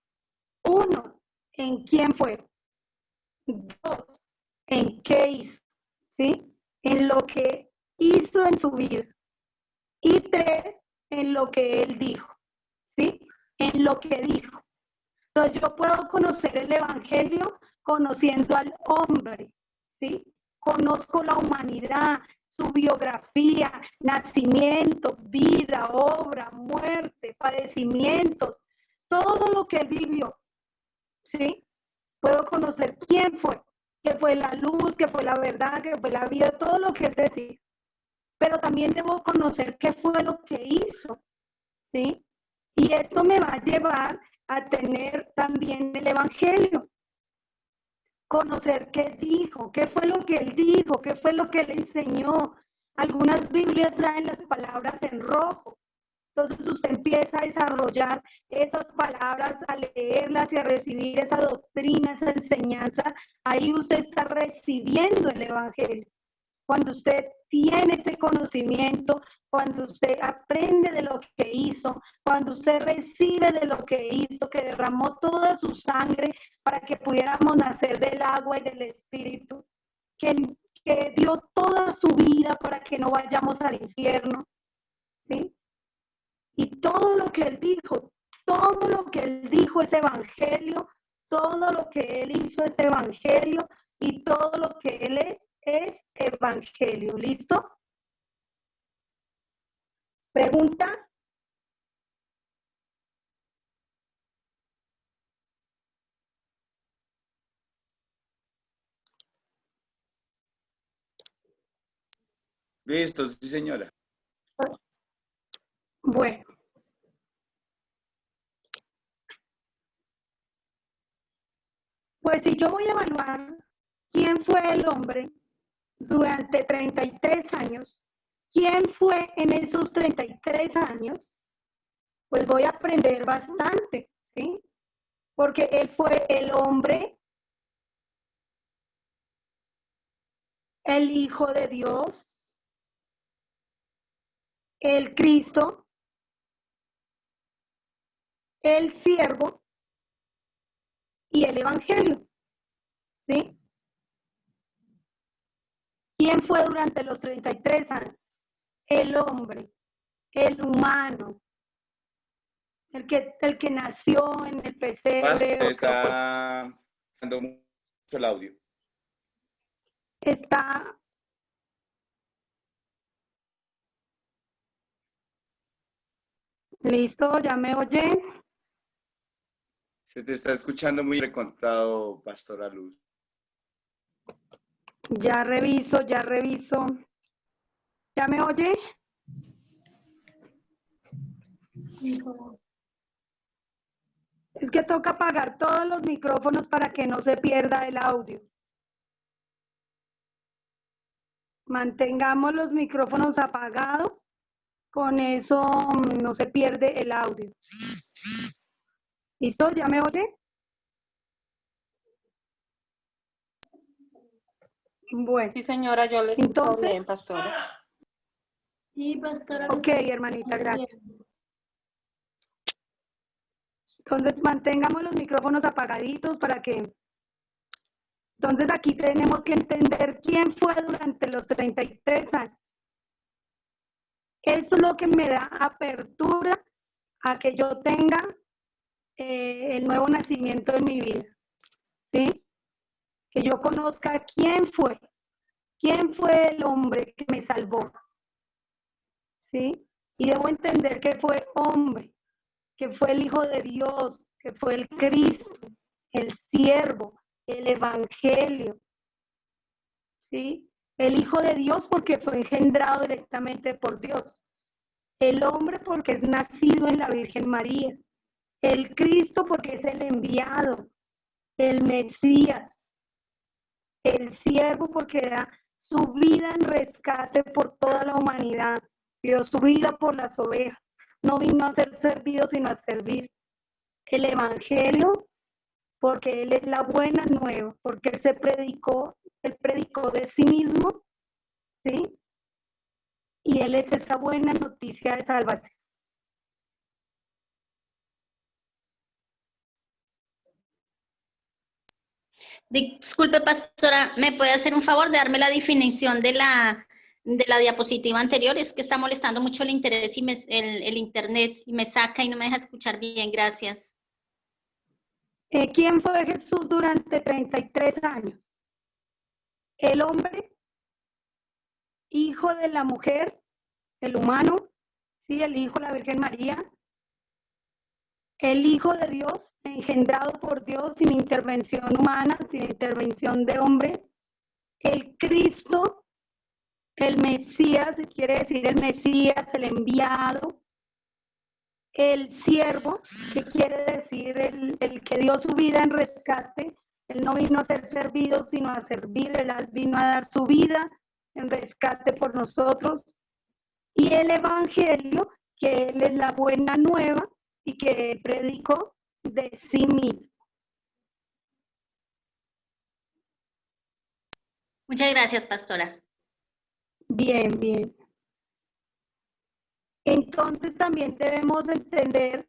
1, en quién fue. 2, en qué hizo. ¿Sí? En lo que hizo en su vida. Y 3, en lo que él dijo. ¿Sí? En lo que dijo. Entonces yo puedo conocer el Evangelio conociendo al hombre. ¿Sí? Conozco la humanidad, su biografía, nacimiento, vida, obra, muerte, padecimientos, todo lo que él vivió. ¿Sí? Puedo conocer quién fue, que fue la luz, que fue la verdad, que fue la vida, todo lo que es decir. Pero también debo conocer qué fue lo que hizo. ¿Sí? Y esto me va a llevar a tener también el Evangelio. Conocer qué dijo, qué fue lo que él dijo, qué fue lo que él enseñó. Algunas Biblias traen las palabras en rojo. Entonces usted empieza a desarrollar esas palabras, a leerlas y a recibir esa doctrina, esa enseñanza. Ahí usted está recibiendo el Evangelio. Cuando usted tiene ese conocimiento, cuando usted aprende de lo que hizo, cuando usted recibe de lo que hizo, que derramó toda su sangre para que pudiéramos nacer del agua y del espíritu, que dio toda su vida para que no vayamos al infierno, ¿sí? Y todo lo que él dijo es evangelio, todo lo que él hizo es evangelio y todo lo que él es evangelio. ¿Listo? ¿Preguntas? Listo, sí, señora. Bueno. Pues si yo voy a evaluar quién fue el hombre durante 33 años, quién fue en esos 33 años, pues voy a aprender bastante, ¿sí? Porque él fue el hombre, el Hijo de Dios, el Cristo, el siervo y el Evangelio, ¿sí? ¿Quién fue durante los 33 años? El hombre, el humano, el que nació en el pesebre. Está dando mucho el audio. Está. ¿Listo? ¿Ya me oyen? Se te está escuchando muy recontado, Pastora Luz. Ya reviso, ya reviso. ¿Ya me oye? Es que toca apagar todos los micrófonos para que no se pierda el audio. Mantengamos los micrófonos apagados, con eso no se pierde el audio. ¿Listo? ¿Ya me oye? Bueno. Sí, señora, yo le escucho Entonces, bien, pastora. Sí, pastora. Ok, hermanita, gracias. Entonces, mantengamos los micrófonos apagaditos para que... Entonces, aquí tenemos que entender quién fue durante los 33 años. Esto es lo que me da apertura a que yo tenga el nuevo nacimiento en mi vida. ¿Sí? Que yo conozca quién fue el hombre que me salvó. ¿Sí? Y debo entender que fue hombre, que fue el Hijo de Dios, que fue el Cristo, el siervo, el Evangelio, ¿sí? El Hijo de Dios porque fue engendrado directamente por Dios, el hombre porque es nacido en la Virgen María, el Cristo porque es el enviado, el Mesías, el siervo porque da su vida en rescate por toda la humanidad, dio su vida por las ovejas, no vino a ser servido sino a servir. El Evangelio, porque Él es la buena nueva, porque Él predicó de sí mismo, ¿sí? Y Él es esa buena noticia de salvación. Disculpe, pastora, ¿me puede hacer un favor de darme la definición de la diapositiva anterior? Es que está molestando mucho el interés y el internet y me saca y no me deja escuchar bien. Gracias. ¿Quién fue Jesús durante 33 años? El hombre, hijo de la mujer, el humano, ¿sí? El hijo de la Virgen María, el Hijo de Dios, engendrado por Dios sin intervención humana, sin intervención de hombre, el Cristo, el Mesías, quiere decir el Mesías, el enviado, el siervo, que quiere decir el que dio su vida en rescate. Él no vino a ser servido, sino a servir. Él vino a dar su vida en rescate por nosotros. Y el Evangelio, que Él es la buena nueva y que predicó de sí mismo. Muchas gracias, pastora. Bien, bien. Entonces también debemos entender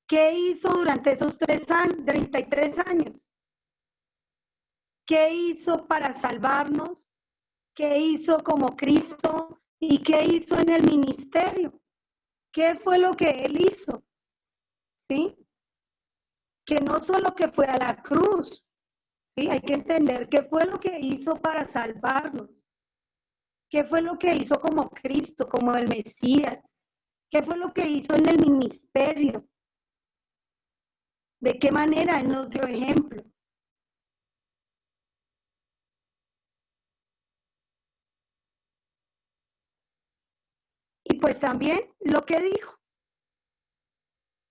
qué hizo durante esos 33 años. ¿Qué hizo para salvarnos? ¿Qué hizo como Cristo? ¿Y qué hizo en el ministerio? ¿Qué fue lo que Él hizo? ¿Sí? Que no solo que fue a la cruz, ¿sí? Hay que entender qué fue lo que hizo para salvarnos. ¿Qué fue lo que hizo como Cristo, como el Mesías? ¿Qué fue lo que hizo en el ministerio? ¿De qué manera Él nos dio ejemplo? Y pues también lo que dijo.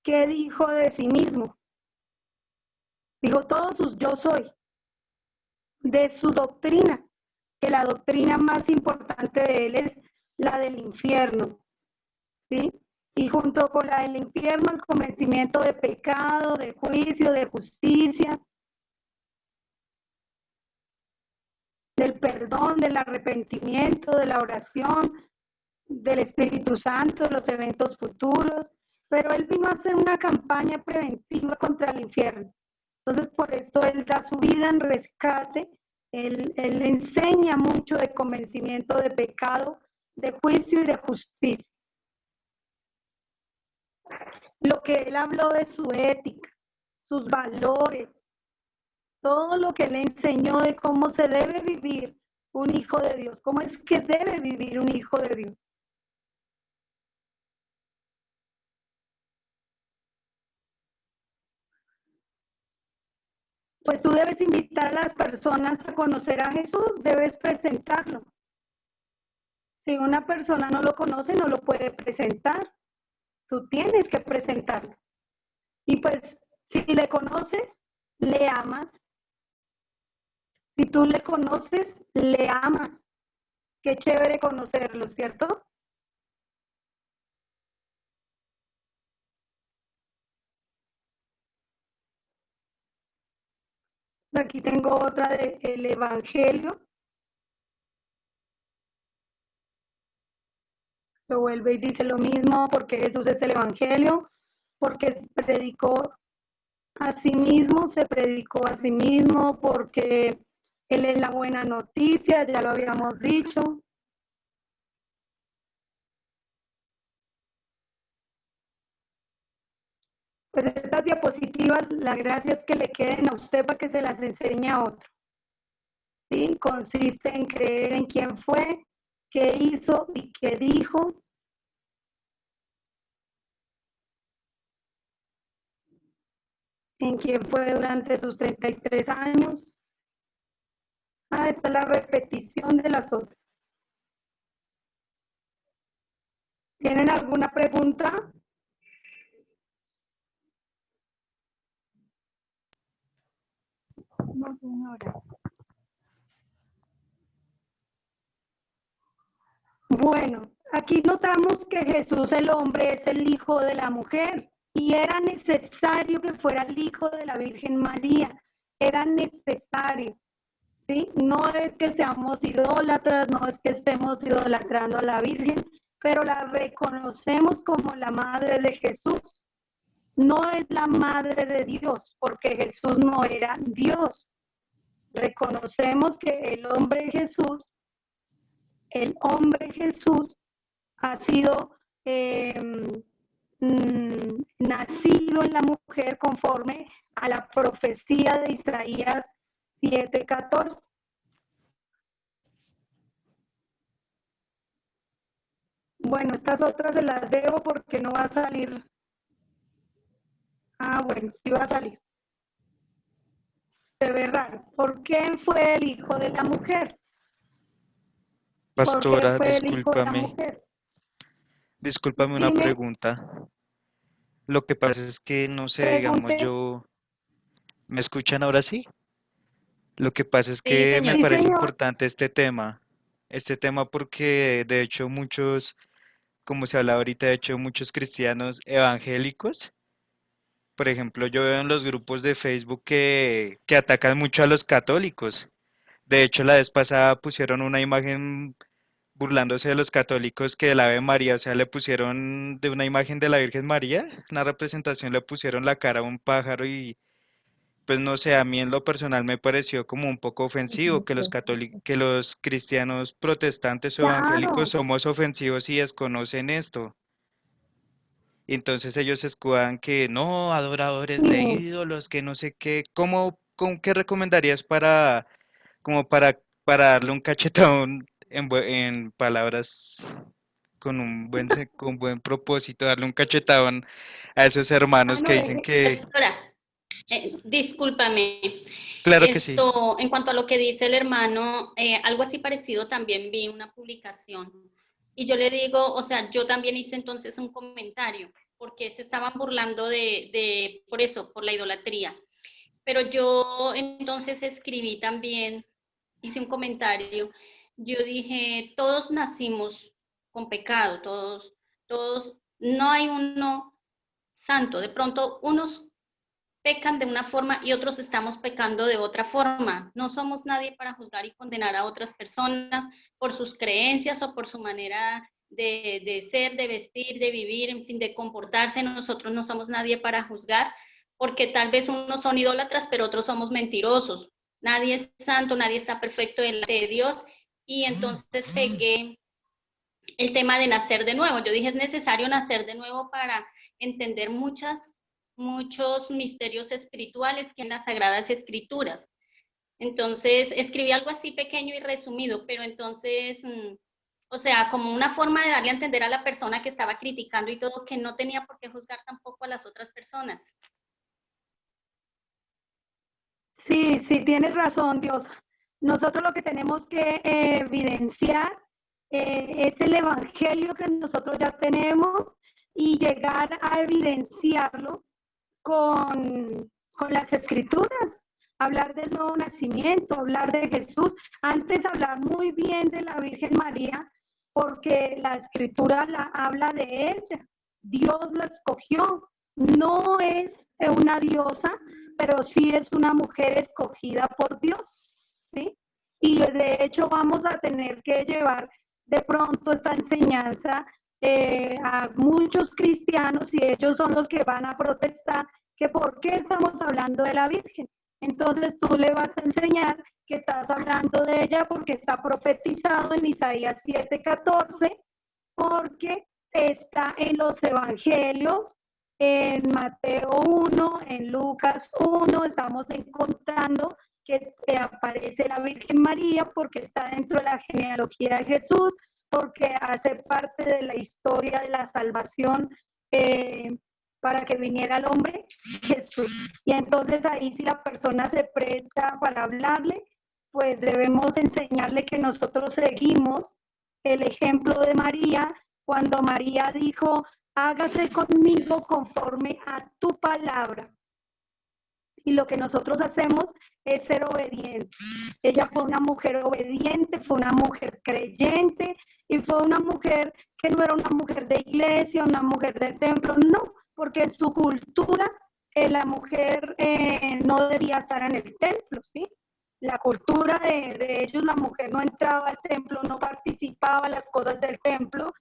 ¿Qué dijo de sí mismo? Dijo todos sus yo soy. De su doctrina, que la doctrina más importante de Él es la del infierno. ¿Sí? Y junto con la del infierno, el convencimiento de pecado, de juicio, de justicia, del perdón, del arrepentimiento, de la oración, del Espíritu Santo, de los eventos futuros, pero Él vino a hacer una campaña preventiva contra el infierno. Entonces, por esto Él da su vida en rescate, Él enseña mucho de convencimiento de pecado, de juicio y de justicia. Lo que Él habló de su ética, sus valores, todo lo que Él enseñó de cómo se debe vivir un hijo de Dios, cómo es que debe vivir un hijo de Dios. pues tú debes invitar a las personas a conocer a Jesús, debes presentarlo. Si una persona no lo conoce, no lo puede presentar. Tú tienes que presentarlo. Y pues, si le conoces, le amas. Si tú le conoces, le amas. Qué chévere conocerlo, ¿cierto? Aquí tengo otra del Evangelio. Lo vuelve y dice lo mismo, porque Jesús es el Evangelio, porque predicó a sí mismo, se predicó a sí mismo, porque Él es la buena noticia, ya lo habíamos dicho. Pues estas diapositivas, la gracia es que le queden a usted para que se las enseñe a otro. ¿Sí? Consiste en creer en quién fue, qué hizo y qué dijo. En quién fue durante sus 33 años. Esta es la repetición de las otras. ¿Tienen alguna pregunta? No, señora. Bueno, aquí notamos que Jesús el hombre es el hijo de la mujer y era necesario que fuera el hijo de la Virgen María. Era necesario, ¿sí? No es que seamos idólatras, no es que estemos idolatrando a la Virgen, pero la reconocemos como la madre de Jesús. No es la madre de Dios, porque Jesús no era Dios. Reconocemos que el hombre Jesús ha sido nacido en la mujer conforme a la profecía de Isaías 7:14. Bueno, estas otras se las debo porque no va a salir. Bueno, sí va a salir. Se ve raro. ¿Por qué fue el hijo de la mujer? Pastora, ¿Por qué fue el hijo de la mujer? discúlpame una Dime. pregunta. Lo que pasa es que, no sé, digamos, Pregunte. ¿me escuchan ahora sí? Lo que pasa es Sí, que me señor. Sí, parece señor. importante este tema porque de hecho muchos, como se habla ahorita, de hecho muchos cristianos evangélicos, por ejemplo, yo veo en los grupos de Facebook que atacan mucho a los católicos. De hecho, la vez pasada pusieron una imagen burlándose de los católicos que el Ave María, o sea, le pusieron de una imagen de la Virgen María, una representación, le pusieron la cara a un pájaro y pues no sé, a mí en lo personal me pareció como un poco ofensivo que que los cristianos protestantes o evangélicos Claro. somos ofensivos y desconocen esto. Y entonces ellos escudan que no, adoradores de Sí. ídolos, que no sé qué. ¿Qué recomendarías para darle un cachetón en palabras con con buen propósito, darle un cachetón a esos hermanos No, que dicen que, Pastora, discúlpame. claro que sí. En cuanto a lo que dice el hermano, algo así parecido también vi una publicación. Y yo le digo, o sea, yo también hice entonces un comentario, porque se estaban burlando por eso, por la idolatría. Pero yo entonces escribí también, hice un comentario. Yo dije, todos nacimos con pecado, todos, no hay uno santo. De pronto, unos pecan de una forma y otros estamos pecando de otra forma. No somos nadie para juzgar y condenar a otras personas por sus creencias o por su manera de ser, de vestir, de vivir, en fin, de comportarse. Nosotros no somos nadie para juzgar, porque tal vez unos son idólatras, pero otros somos mentirosos. Nadie es santo, nadie está perfecto delante de Dios. Y entonces pegué el tema de nacer de nuevo. Yo dije, es necesario nacer de nuevo para entender muchos misterios espirituales que en las Sagradas Escrituras. Entonces, escribí algo así pequeño y resumido, pero entonces, o sea, como una forma de darle a entender a la persona que estaba criticando y todo, que no tenía por qué juzgar tampoco a las otras personas. Sí, sí, tienes razón, Diosa. Nosotros lo que tenemos que evidenciar es el evangelio que nosotros ya tenemos y llegar a evidenciarlo con las escrituras. Hablar del nuevo nacimiento, hablar de Jesús. Antes hablar muy bien de la Virgen María, porque la escritura habla de ella. Dios la escogió. No es una diosa, pero sí es una mujer escogida por Dios, ¿sí? Y de hecho vamos a tener que llevar de pronto esta enseñanza a muchos cristianos y ellos son los que van a protestar que por qué estamos hablando de la Virgen. Entonces tú le vas a enseñar que estás hablando de ella porque está profetizado en Isaías 7:14, porque está en los evangelios, en Mateo 1, en Lucas 1, estamos encontrando que aparece la Virgen María porque está dentro de la genealogía de Jesús, porque hace parte de la historia de la salvación para que viniera el hombre Jesús. Y entonces ahí si la persona se presta para hablarle, pues debemos enseñarle que nosotros seguimos el ejemplo de María, cuando María dijo, hágase conmigo conforme a tu palabra. Y lo que nosotros hacemos es ser obedientes. Ella fue una mujer obediente, fue una mujer creyente y fue una mujer que no era una mujer de iglesia, una mujer del templo, no, porque en su cultura la mujer no debía estar en el templo, ¿sí? La cultura de ellos, la mujer no entraba al templo, no participaba en las cosas del templo,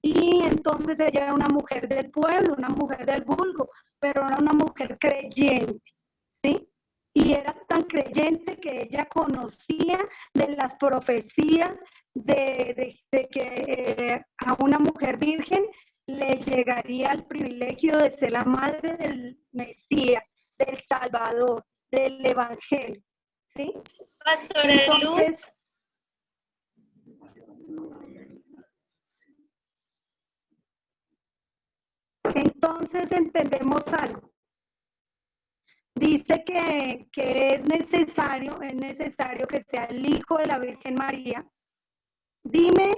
y entonces ella era una mujer del pueblo, una mujer del vulgo, pero era una mujer creyente, ¿sí? Y era tan creyente que ella conocía de las profecías de que a una mujer virgen le llegaría el privilegio de ser la madre del Mesías, del Salvador, del Evangelio, ¿sí? Pastora Luz. Entonces entendemos algo. Dice que es necesario que sea el Hijo de la Virgen María. Dime.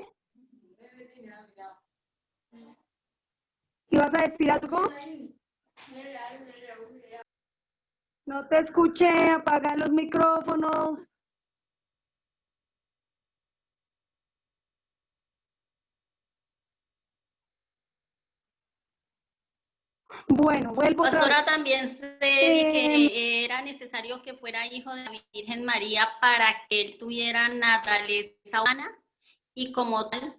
¿Ibas a decir algo? No te escuché, apaga los micrófonos. Bueno, vuelvo otra Pastora, vez. también se dice que era necesario que fuera hijo de la Virgen María para que él tuviera naturaleza humana y como tal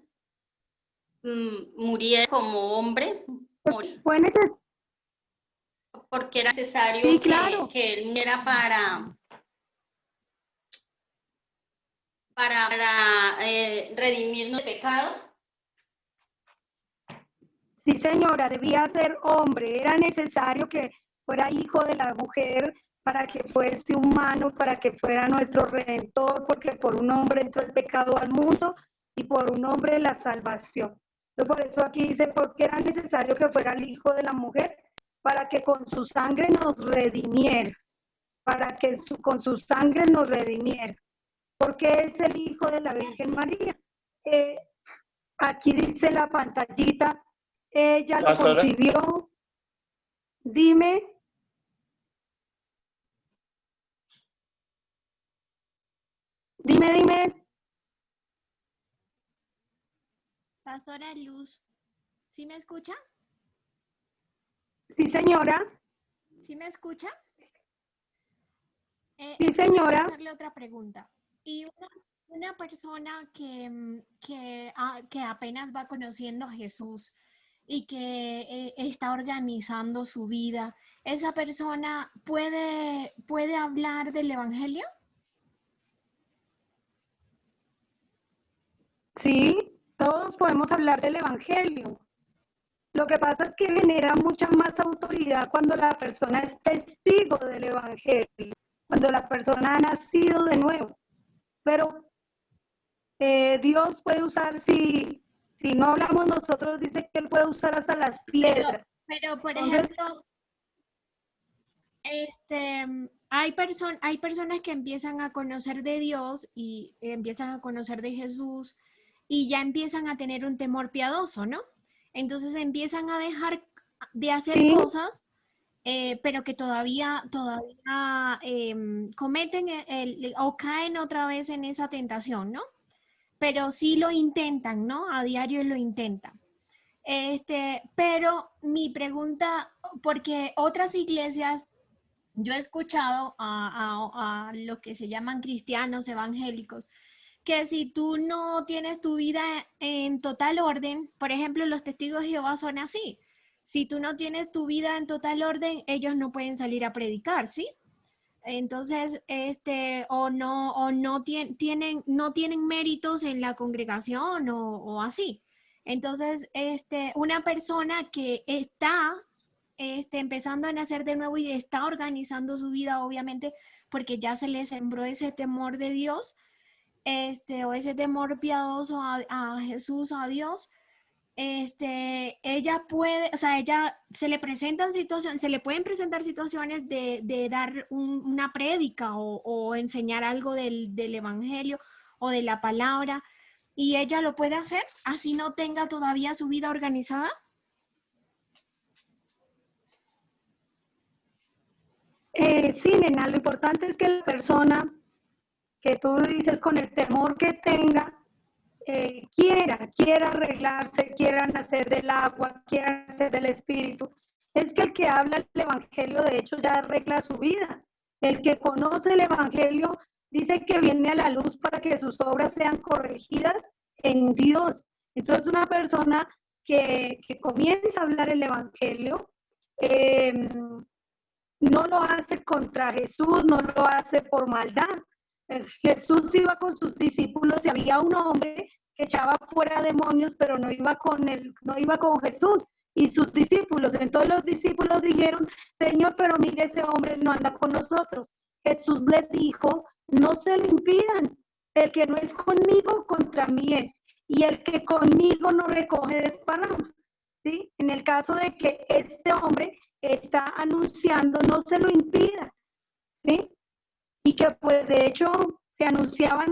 muriera como hombre. Porque era necesario sí, claro. que él muriera para redimirnos del pecado. Sí, señora, debía ser hombre, era necesario que fuera hijo de la mujer para que fuese humano, para que fuera nuestro redentor, porque por un hombre entró el pecado al mundo y por un hombre la salvación. Entonces, por eso aquí dice, porque era necesario que fuera el hijo de la mujer para que con su sangre nos redimiera, para que con su sangre nos redimiera, porque es el hijo de la Virgen María. Aquí dice la pantallita, ella lo concibió. Dime. Dime. Pastora Luz, ¿sí me escucha? Sí, señora. ¿Sí me escucha? Sí, señora. Quiero hacerle otra pregunta. Y una persona que apenas va conociendo a Jesús y que está organizando su vida, ¿esa persona puede hablar del Evangelio? Sí, todos podemos hablar del Evangelio. Lo que pasa es que genera mucha más autoridad cuando la persona es testigo del Evangelio, cuando la persona ha nacido de nuevo. Pero Dios puede usar, si no hablamos nosotros, dice que Él puede usar hasta las piedras. Pero por ejemplo, hay personas que empiezan a conocer de Dios y empiezan a conocer de Jesús y ya empiezan a tener un temor piadoso, ¿no? Entonces empiezan a dejar de hacer Sí. cosas, pero que todavía cometen o caen otra vez en esa tentación, ¿no? Pero sí lo intentan, ¿no? A diario lo intentan. Pero mi pregunta, porque otras iglesias, yo he escuchado a lo que se llaman cristianos evangélicos, que si tú no tienes tu vida en total orden, por ejemplo, los testigos de Jehová son así. Si tú no tienes tu vida en total orden, ellos no pueden salir a predicar, ¿sí? Entonces, o no tienen méritos en la congregación o así. Entonces, una persona que está empezando a nacer de nuevo y está organizando su vida, obviamente, porque ya se le sembró ese temor de Dios, o ese temor piadoso a Jesús, a Dios, ella puede, o sea, ella se le presentan situaciones, se le pueden presentar situaciones de dar una prédica o enseñar algo del evangelio o de la palabra, y ella lo puede hacer, así no tenga todavía su vida organizada. Sí, nena, lo importante es que la persona que tú dices con el temor que tenga, quiera arreglarse, quiera nacer del agua, quiera nacer del espíritu. Es que el que habla el evangelio, de hecho, ya arregla su vida. El que conoce el evangelio dice que viene a la luz para que sus obras sean corregidas en Dios. Entonces, una persona que comienza a hablar el evangelio, no lo hace contra Jesús, no lo hace por maldad. Jesús iba con sus discípulos y había un hombre que echaba fuera demonios, pero no iba con Jesús y sus discípulos. Entonces los discípulos dijeron, Señor, pero mire, ese hombre no anda con nosotros. Jesús les dijo, no se lo impidan. El que no es conmigo, contra mí es. Y el que conmigo no recoge desparrama. ¿Sí? En el caso de que este hombre está anunciando, no se lo impida, ¿sí? Y que pues de hecho se anunciaba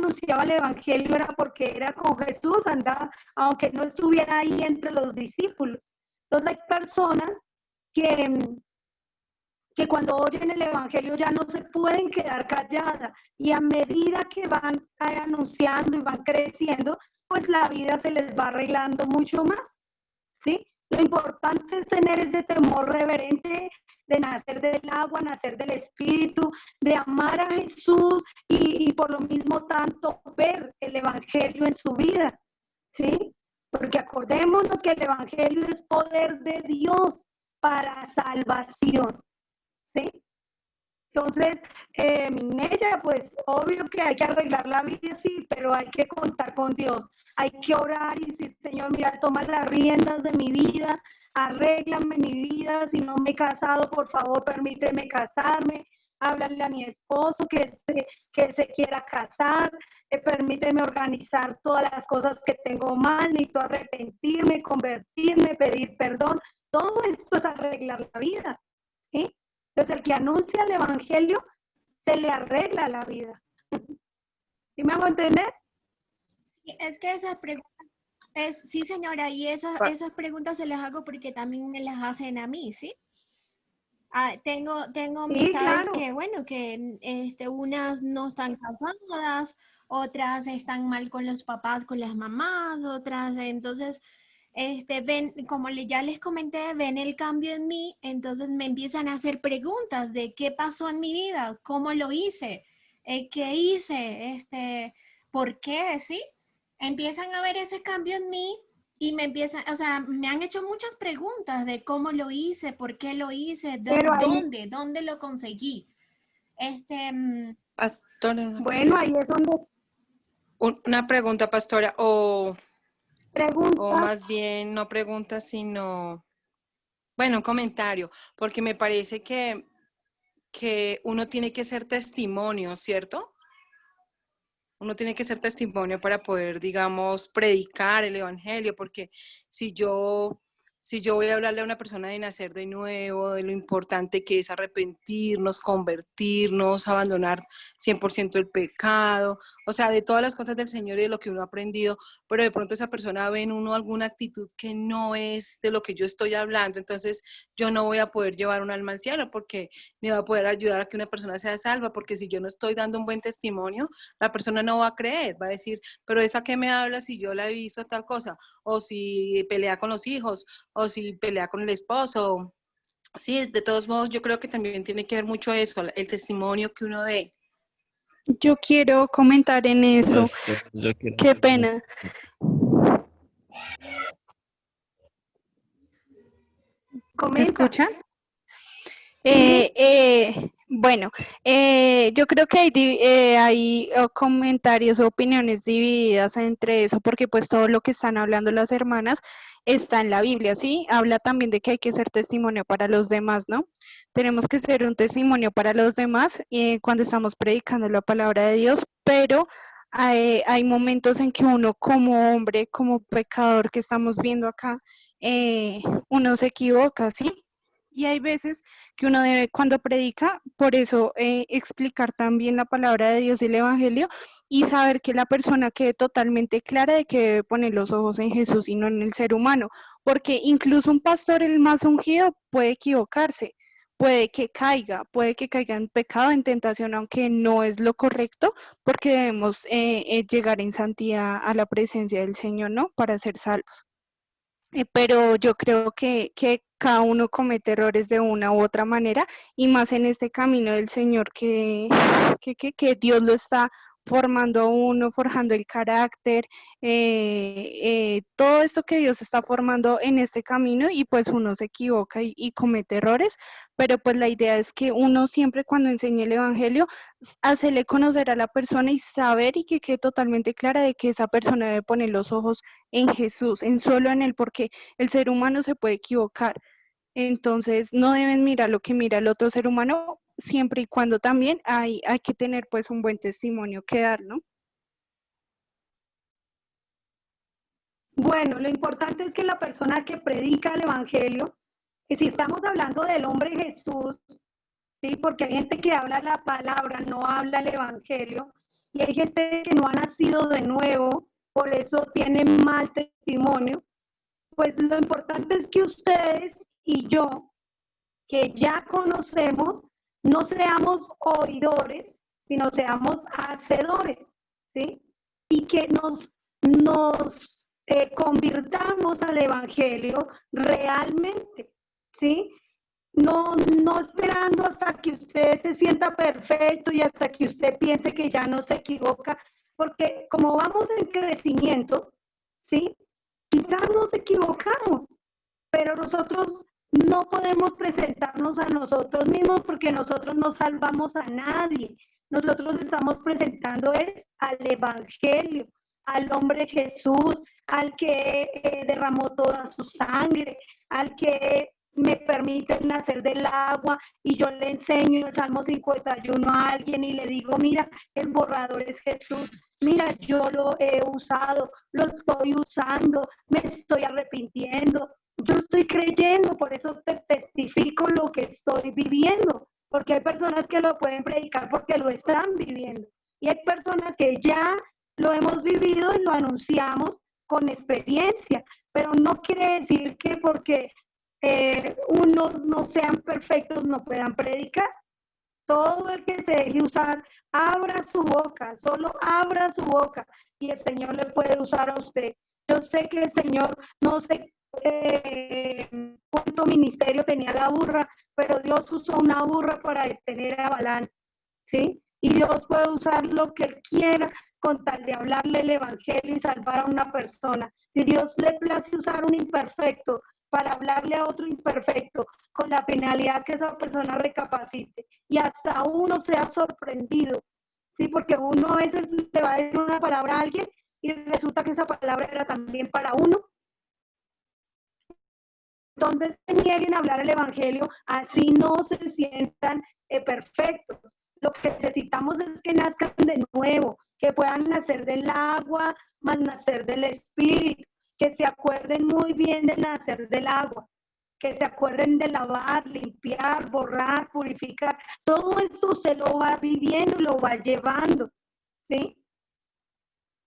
el evangelio era porque era con Jesús, andaba, aunque no estuviera ahí entre los discípulos. Entonces hay personas que cuando oyen el evangelio ya no se pueden quedar calladas y a medida que van anunciando y van creciendo, pues la vida se les va arreglando mucho más, ¿sí? Lo importante es tener ese temor reverente de nacer del agua, nacer del espíritu, de amar a Jesús y por lo mismo tanto ver el evangelio en su vida, ¿sí? Porque acordémonos que el evangelio es poder de Dios para salvación, ¿sí? Entonces, ella, pues, obvio que hay que arreglar la vida, sí, pero hay que contar con Dios. Hay que orar y decir, Señor, mira, toma las riendas de mi vida, arréglame mi vida. Si no me he casado, por favor, permíteme casarme. Háblale a mi esposo que se quiera casar. Permíteme organizar todas las cosas que tengo mal. Necesito arrepentirme, convertirme, pedir perdón. Todo esto es arreglar la vida, ¿sí? Entonces, el que anuncia el evangelio, se le arregla la vida. ¿Sí me hago entender? Sí, es que esas preguntas, sí señora, y esas preguntas se las hago porque también me las hacen a mí, ¿sí? Tengo amistades claro. que, bueno, que unas no están casadas, otras están mal con los papás, con las mamás, otras, entonces... ven, como ya les comenté, ven el cambio en mí, entonces me empiezan a hacer preguntas de qué pasó en mi vida, cómo lo hice, qué hice, por qué, ¿sí? Empiezan a ver ese cambio en mí y me empiezan, o sea, me han hecho muchas preguntas de cómo lo hice, por qué lo hice, dónde lo conseguí. Pastora, Bueno, ahí es donde una pregunta, pastora, o pregunta. más bien no pregunta, sino, bueno, un comentario, porque me parece que uno tiene que ser testimonio, ¿cierto? Uno tiene que ser testimonio para poder, digamos, predicar el evangelio, porque si yo Si yo voy a hablarle a una persona de nacer de nuevo, de lo importante que es arrepentirnos, convertirnos, abandonar 100% el pecado, o sea, de todas las cosas del Señor y de lo que uno ha aprendido, pero de pronto esa persona ve en uno alguna actitud que no es de lo que yo estoy hablando, entonces yo no voy a poder llevar un alma al cielo porque ni va a poder ayudar a que una persona sea salva, porque si yo no estoy dando un buen testimonio, la persona no va a creer, va a decir, pero esa que me habla si yo la he visto tal cosa, o si pelea con los hijos, o si pelea con el esposo. Sí, de todos modos, yo creo que también tiene que ver mucho eso, el testimonio que uno dé. Yo quiero comentar en eso. Yo quiero Qué pena. ¿Me escuchan? Bueno, yo creo que hay comentarios o opiniones divididas entre eso, porque pues todo lo que están hablando las hermanas está en la Biblia, ¿sí? Habla también de que hay que ser testimonio para los demás, ¿no? Tenemos que ser un testimonio para los demás cuando estamos predicando la palabra de Dios, pero hay momentos en que uno como hombre, como pecador que estamos viendo acá, uno se equivoca, ¿sí? Y hay veces que uno debe, cuando predica, por eso explicar también la palabra de Dios y el Evangelio y saber que la persona quede totalmente clara de que debe poner los ojos en Jesús y no en el ser humano, porque incluso un pastor, el más ungido, puede equivocarse, puede que caiga en pecado, en tentación, aunque no es lo correcto, porque debemos llegar en santidad a la presencia del Señor, ¿no? Para ser salvos. Pero yo creo que cada uno comete errores de una u otra manera, y más en este camino del Señor que Dios lo está formando a uno, forjando el carácter, todo esto que Dios está formando en este camino, y pues uno se equivoca y comete errores, pero pues la idea es que uno siempre cuando enseñe el Evangelio, hacerle conocer a la persona y saber y que quede totalmente clara de que esa persona debe poner los ojos en Jesús, en solo en Él, porque el ser humano se puede equivocar. Entonces, no deben mirar lo que mira el otro ser humano, siempre y cuando también hay que tener pues un buen testimonio que dar, ¿no? Bueno, lo importante es que la persona que predica el Evangelio, que si estamos hablando del hombre Jesús, ¿sí? Porque hay gente que habla la palabra, no habla el Evangelio, y hay gente que no ha nacido de nuevo, por eso tiene mal testimonio. Pues lo importante es que ustedes y yo, que ya conocemos, no seamos oidores, sino seamos hacedores, ¿sí? Y que nos convirtamos al Evangelio realmente, ¿sí? No esperando hasta que usted se sienta perfecto y hasta que usted piense que ya no se equivoca, porque como vamos en crecimiento, ¿sí? Quizás nos equivocamos, pero nosotros no podemos presentarnos a nosotros mismos porque nosotros no salvamos a nadie. Nosotros estamos presentando al Evangelio, al hombre Jesús, al que derramó toda su sangre, al que me permite nacer del agua, y yo le enseño el Salmo 51 a alguien y le digo, mira, el borrador es Jesús, mira, yo lo he usado, lo estoy usando, me estoy arrepintiendo, yo estoy creyendo, por eso te testifico lo que estoy viviendo, porque hay personas que lo pueden predicar porque lo están viviendo, y hay personas que ya lo hemos vivido y lo anunciamos con experiencia, pero no quiere decir que porque unos no sean perfectos no puedan predicar. Todo el que se deje usar, abra su boca, solo abra su boca y el Señor le puede usar a usted. Yo sé que el Señor, no sé cuánto ministerio tenía la burra, pero Dios usó una burra para detener a Balán, ¿sí? Y Dios puede usar lo que Él quiera con tal de hablarle el Evangelio y salvar a una persona. Si Dios le place usar un imperfecto para hablarle a otro imperfecto, con la finalidad que esa persona recapacite y hasta uno sea sorprendido, ¿sí? Porque uno a veces le va a decir una palabra a alguien y resulta que esa palabra era también para uno. Entonces, nieguen a hablar el Evangelio, así no se sientan perfectos. Lo que necesitamos es que nazcan de nuevo, que puedan nacer del agua, más nacer del Espíritu. que se acuerden muy bien del nacer del agua, que se acuerden de lavar, limpiar, borrar, purificar. Todo esto usted lo va viviendo y lo va llevando, ¿sí?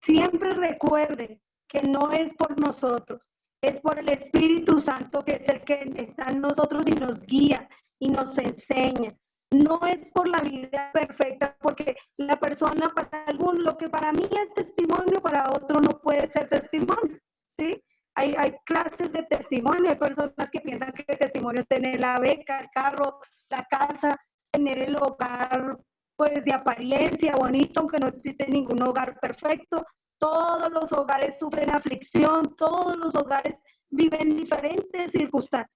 Siempre recuerde que no es por nosotros, es por el Espíritu Santo que es el que está en nosotros y nos guía y nos enseña. No es por la vida perfecta, porque la persona para algún, lo que para mí es testimonio, para otro no puede ser testimonio, ¿sí? Hay clases de testimonio, hay personas que piensan que el testimonio es tener la beca, el carro, la casa, tener el hogar pues de apariencia bonito, aunque no existe ningún hogar perfecto. Todos los hogares sufren aflicción, todos los hogares viven diferentes circunstancias,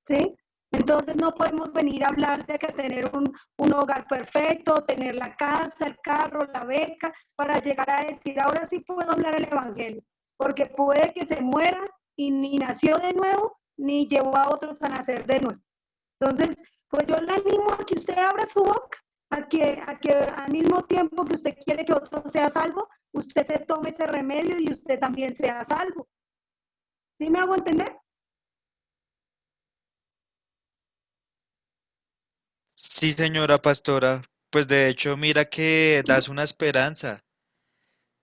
¿sí? Entonces no podemos venir a hablar de que tener un hogar perfecto, tener la casa, el carro, la beca, para llegar a decir, ahora sí puedo hablar el evangelio, porque puede que se muera y ni nació de nuevo, ni llevó a otros a nacer de nuevo. Entonces, pues yo le animo a que usted abra su boca, a que al mismo tiempo que usted quiere que otro sea salvo, usted se tome ese remedio y usted también sea salvo. ¿Sí me hago entender? Sí, señora pastora. Pues de hecho, mira que das una esperanza.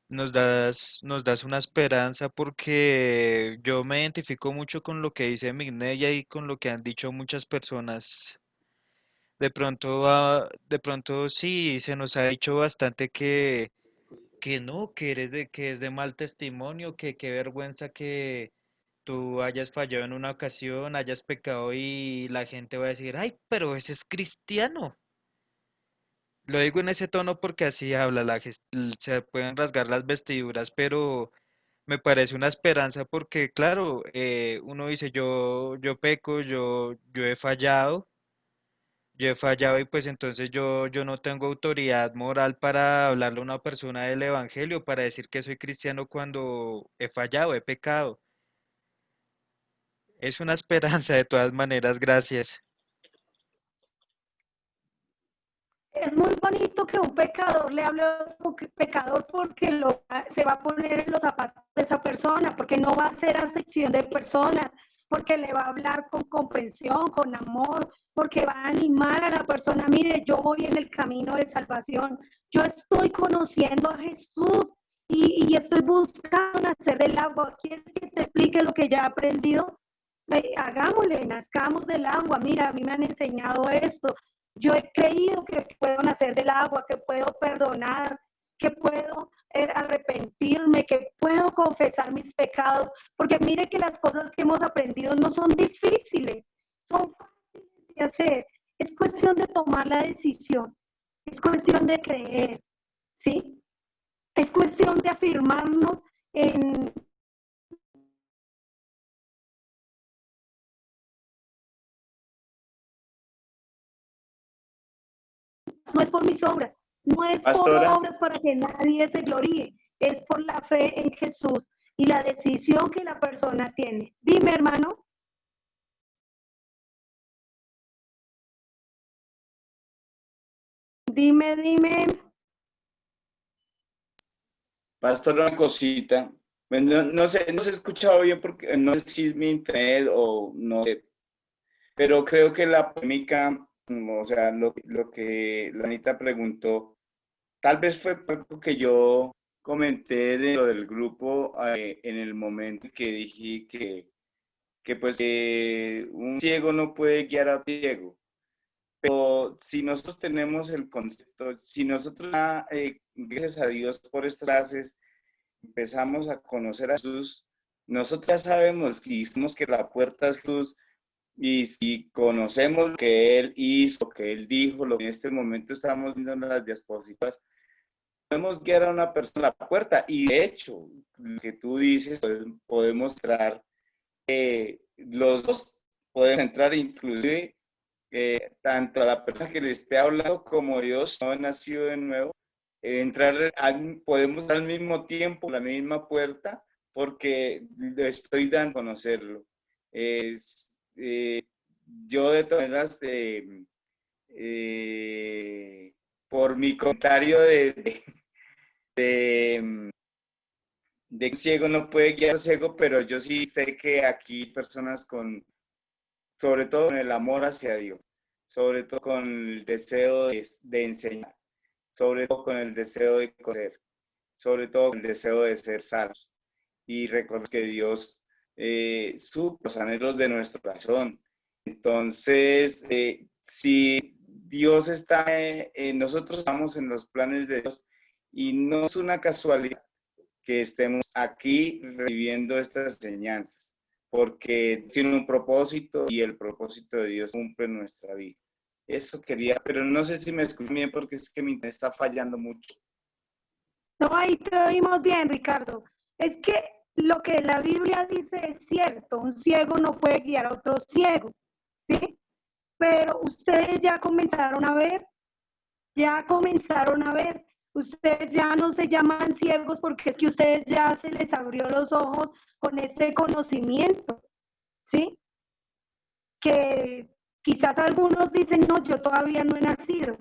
Nos das una esperanza porque yo me identifico mucho con lo que dice Migneya y con lo que han dicho muchas personas. De pronto sí, se nos ha dicho bastante que no, que es de mal testimonio, que qué vergüenza que tú hayas fallado en una ocasión, hayas pecado y la gente va a decir, ay, pero ese es cristiano. Lo digo en ese tono porque así habla, se pueden rasgar las vestiduras, pero me parece una esperanza porque, claro, uno dice, yo peco, yo he fallado y pues entonces yo no tengo autoridad moral para hablarle a una persona del evangelio, para decir que soy cristiano cuando he fallado, he pecado. Es una esperanza de todas maneras, gracias. Es muy bonito que un pecador le hable a otro pecador porque se va a poner en los zapatos de esa persona, porque no va a hacer acepción de personas, porque le va a hablar con comprensión, con amor, porque va a animar a la persona, mire, yo voy en el camino de salvación, yo estoy conociendo a Jesús y estoy buscando nacer del agua. ¿Quieres que te explique lo que ya he aprendido? Hagámosle, nazcamos del agua. Mira, a mí me han enseñado esto. Yo he creído que puedo nacer del agua, que puedo perdonar, que puedo arrepentirme, que puedo confesar mis pecados, porque mire que las cosas que hemos aprendido no son difíciles, son fáciles de hacer. Es cuestión de tomar la decisión, es cuestión de creer, ¿sí? Es cuestión de afirmarnos en... No es por mis obras, no es por Pastora, obras para que nadie se gloríe, es por la fe en Jesús y la decisión que la persona tiene. Dime, hermano. Dime. pastora, una cosita. Bueno, no sé, no se ha escuchado bien porque no sé si es mi internet o no sé, pero creo que la polémica, o sea, lo que la Anita preguntó, tal vez fue algo que yo comenté de lo del grupo en el momento que dije que pues un ciego no puede guiar a otro ciego. Pero si nosotros tenemos el concepto, si nosotros, gracias a Dios por estas clases, empezamos a conocer a Jesús, nosotros ya sabemos y sabemos que la puerta es Jesús, y si conocemos lo que Él hizo, lo que Él dijo, lo que en este momento estamos viendo en las diapositivas, podemos guiar a una persona a la puerta. Y de hecho, lo que tú dices, podemos entrar, los dos podemos entrar inclusive tanto a la persona que le esté hablando como Dios no ha nacido de nuevo, podemos al mismo tiempo, la misma puerta, porque le estoy dando a conocerlo. Yo de todas maneras, por mi comentario de de que un ciego no puede guiar a un ciego, pero yo sí sé que aquí personas sobre todo con el amor hacia Dios, sobre todo con el deseo de enseñar, sobre todo con el deseo de conocer, sobre todo con el deseo de ser salvos. Y recordar que Dios suple los anhelos de nuestro corazón. Entonces, si Dios está, nosotros estamos en los planes de Dios y no es una casualidad que estemos aquí reviviendo estas enseñanzas, porque tiene un propósito y el propósito de Dios cumple en nuestra vida. Eso quería, pero no sé si me escuchan bien porque es que mi internet está fallando mucho. No, ahí te oímos bien, Ricardo. Es que lo que la Biblia dice es cierto, un ciego no puede guiar a otro ciego, ¿sí? Pero ustedes ya comenzaron a ver, ustedes ya no se llaman ciegos porque es que ustedes ya se les abrió los ojos con este conocimiento, ¿sí? Que quizás algunos dicen, no, yo todavía no he nacido,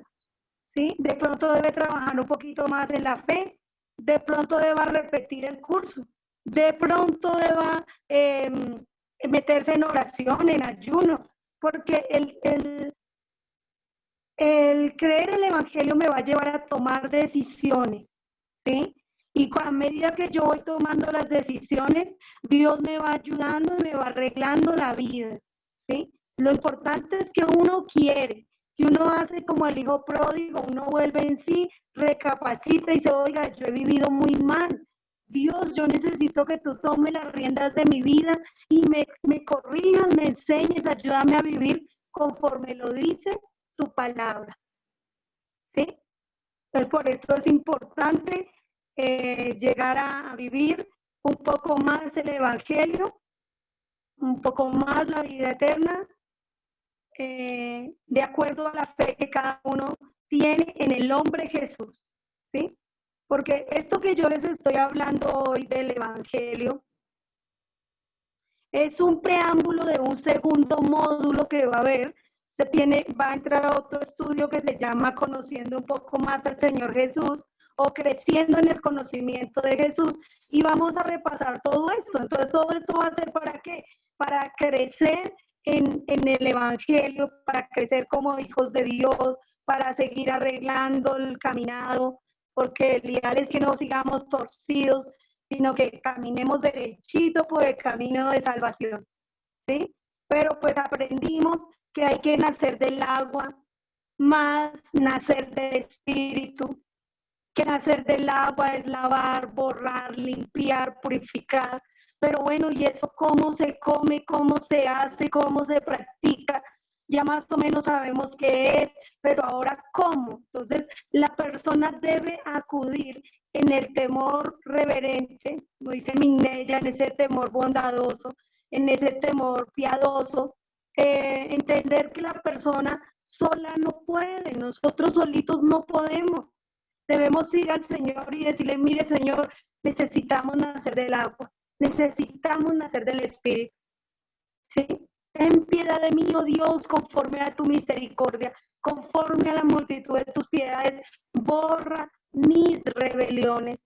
¿sí? De pronto debe trabajar un poquito más en la fe, de pronto deba repetir el curso, de pronto deba meterse en oración, en ayuno, porque el creer el Evangelio me va a llevar a tomar decisiones, ¿sí? Y a medida que yo voy tomando las decisiones, Dios me va ayudando y me va arreglando la vida, ¿sí? Lo importante es que uno quiere, que uno hace como el hijo pródigo, uno vuelve en sí, recapacita y dice, oiga, yo he vivido muy mal. Dios, yo necesito que tú tomes las riendas de mi vida y me corrijas, me enseñes, ayúdame a vivir conforme lo dice tu palabra, ¿sí? Entonces, por eso es importante llegar a vivir un poco más el Evangelio, un poco más la vida eterna, de acuerdo a la fe que cada uno tiene en el hombre Jesús, ¿sí? Porque esto que yo les estoy hablando hoy del Evangelio es un preámbulo de un segundo módulo que va a haber. Usted va a entrar a otro estudio que se llama Conociendo un poco más al Señor Jesús o Creciendo en el conocimiento de Jesús, y vamos a repasar todo esto. Entonces, todo esto va a ser ¿para qué? Para crecer en el Evangelio, para crecer como hijos de Dios, para seguir arreglando el caminado, porque el ideal es que no sigamos torcidos, sino que caminemos derechito por el camino de salvación, ¿sí? Pero pues aprendimos que hay que nacer del agua, más nacer del espíritu, que nacer del agua es lavar, borrar, limpiar, purificar. Pero bueno, ¿y eso cómo se come, cómo se hace, cómo se practica? Ya más o menos sabemos qué es, pero ahora ¿cómo? Entonces, la persona debe acudir en el temor reverente, como dice Minella, en ese temor bondadoso, en ese temor piadoso, entender que la persona sola no puede, nosotros solitos no podemos. Debemos ir al Señor y decirle, mire Señor, necesitamos nacer del agua, necesitamos nacer del Espíritu, ¿sí? Ten piedad de mí, oh Dios, conforme a tu misericordia, conforme a la multitud de tus piedades, borra mis rebeliones,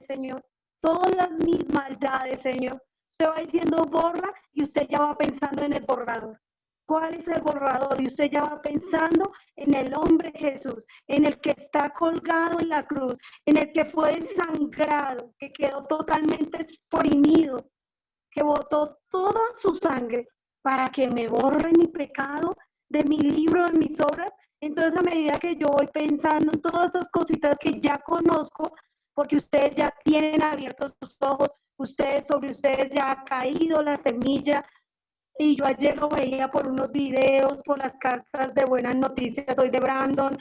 Señor, todas mis maldades, Señor. Usted va diciendo borra y usted ya va pensando en el borrador. ¿Cuál es el borrador? Y usted ya va pensando en el hombre Jesús, en el que está colgado en la cruz, en el que fue desangrado, que quedó totalmente exprimido, que botó toda su sangre para que me borre mi pecado de mi libro, de mis obras. Entonces, a medida que yo voy pensando en todas estas cositas que ya conozco, porque ustedes ya tienen abiertos sus ojos, sobre ustedes ya ha caído la semilla. Y yo ayer lo veía por unos videos, por las cartas de buenas noticias hoy de Brandon,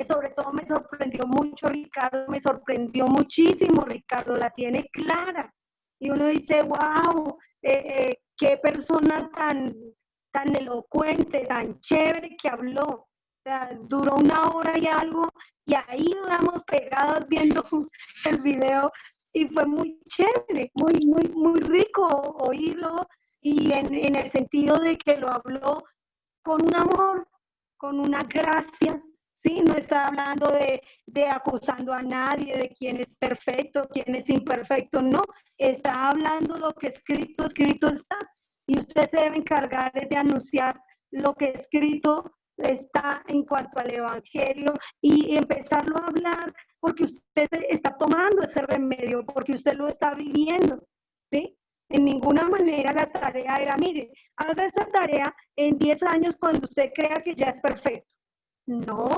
sobre todo me sorprendió mucho Ricardo, me sorprendió muchísimo Ricardo, la tiene clara. Y uno dice, wow, qué persona tan elocuente, tan chévere que habló. O sea, duró 1 hora y algo, y ahí duramos pegados viendo el video. Y fue muy chévere, muy rico oírlo, y en el sentido de que lo habló con un amor, con una gracia, ¿sí? No está hablando de acusando a nadie, de quién es perfecto, quién es imperfecto, no. Está hablando lo que escrito, escrito está. Y usted se debe encargar de anunciar lo que escrito está en cuanto al Evangelio y empezarlo a hablar porque usted está tomando ese remedio, porque usted lo está viviendo, ¿sí? En ninguna manera la tarea era, mire, haga esa tarea en 10 años cuando usted crea que ya es perfecto. No,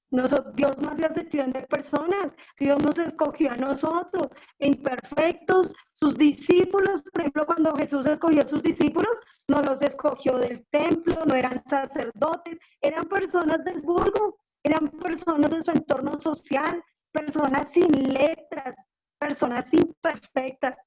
Dios no hace acepción de personas, Dios nos escogió a nosotros, imperfectos, sus discípulos, por ejemplo, cuando Jesús escogió a sus discípulos, no los escogió del templo, no eran sacerdotes, eran personas del vulgo, eran personas de su entorno social, personas sin letras, personas imperfectas,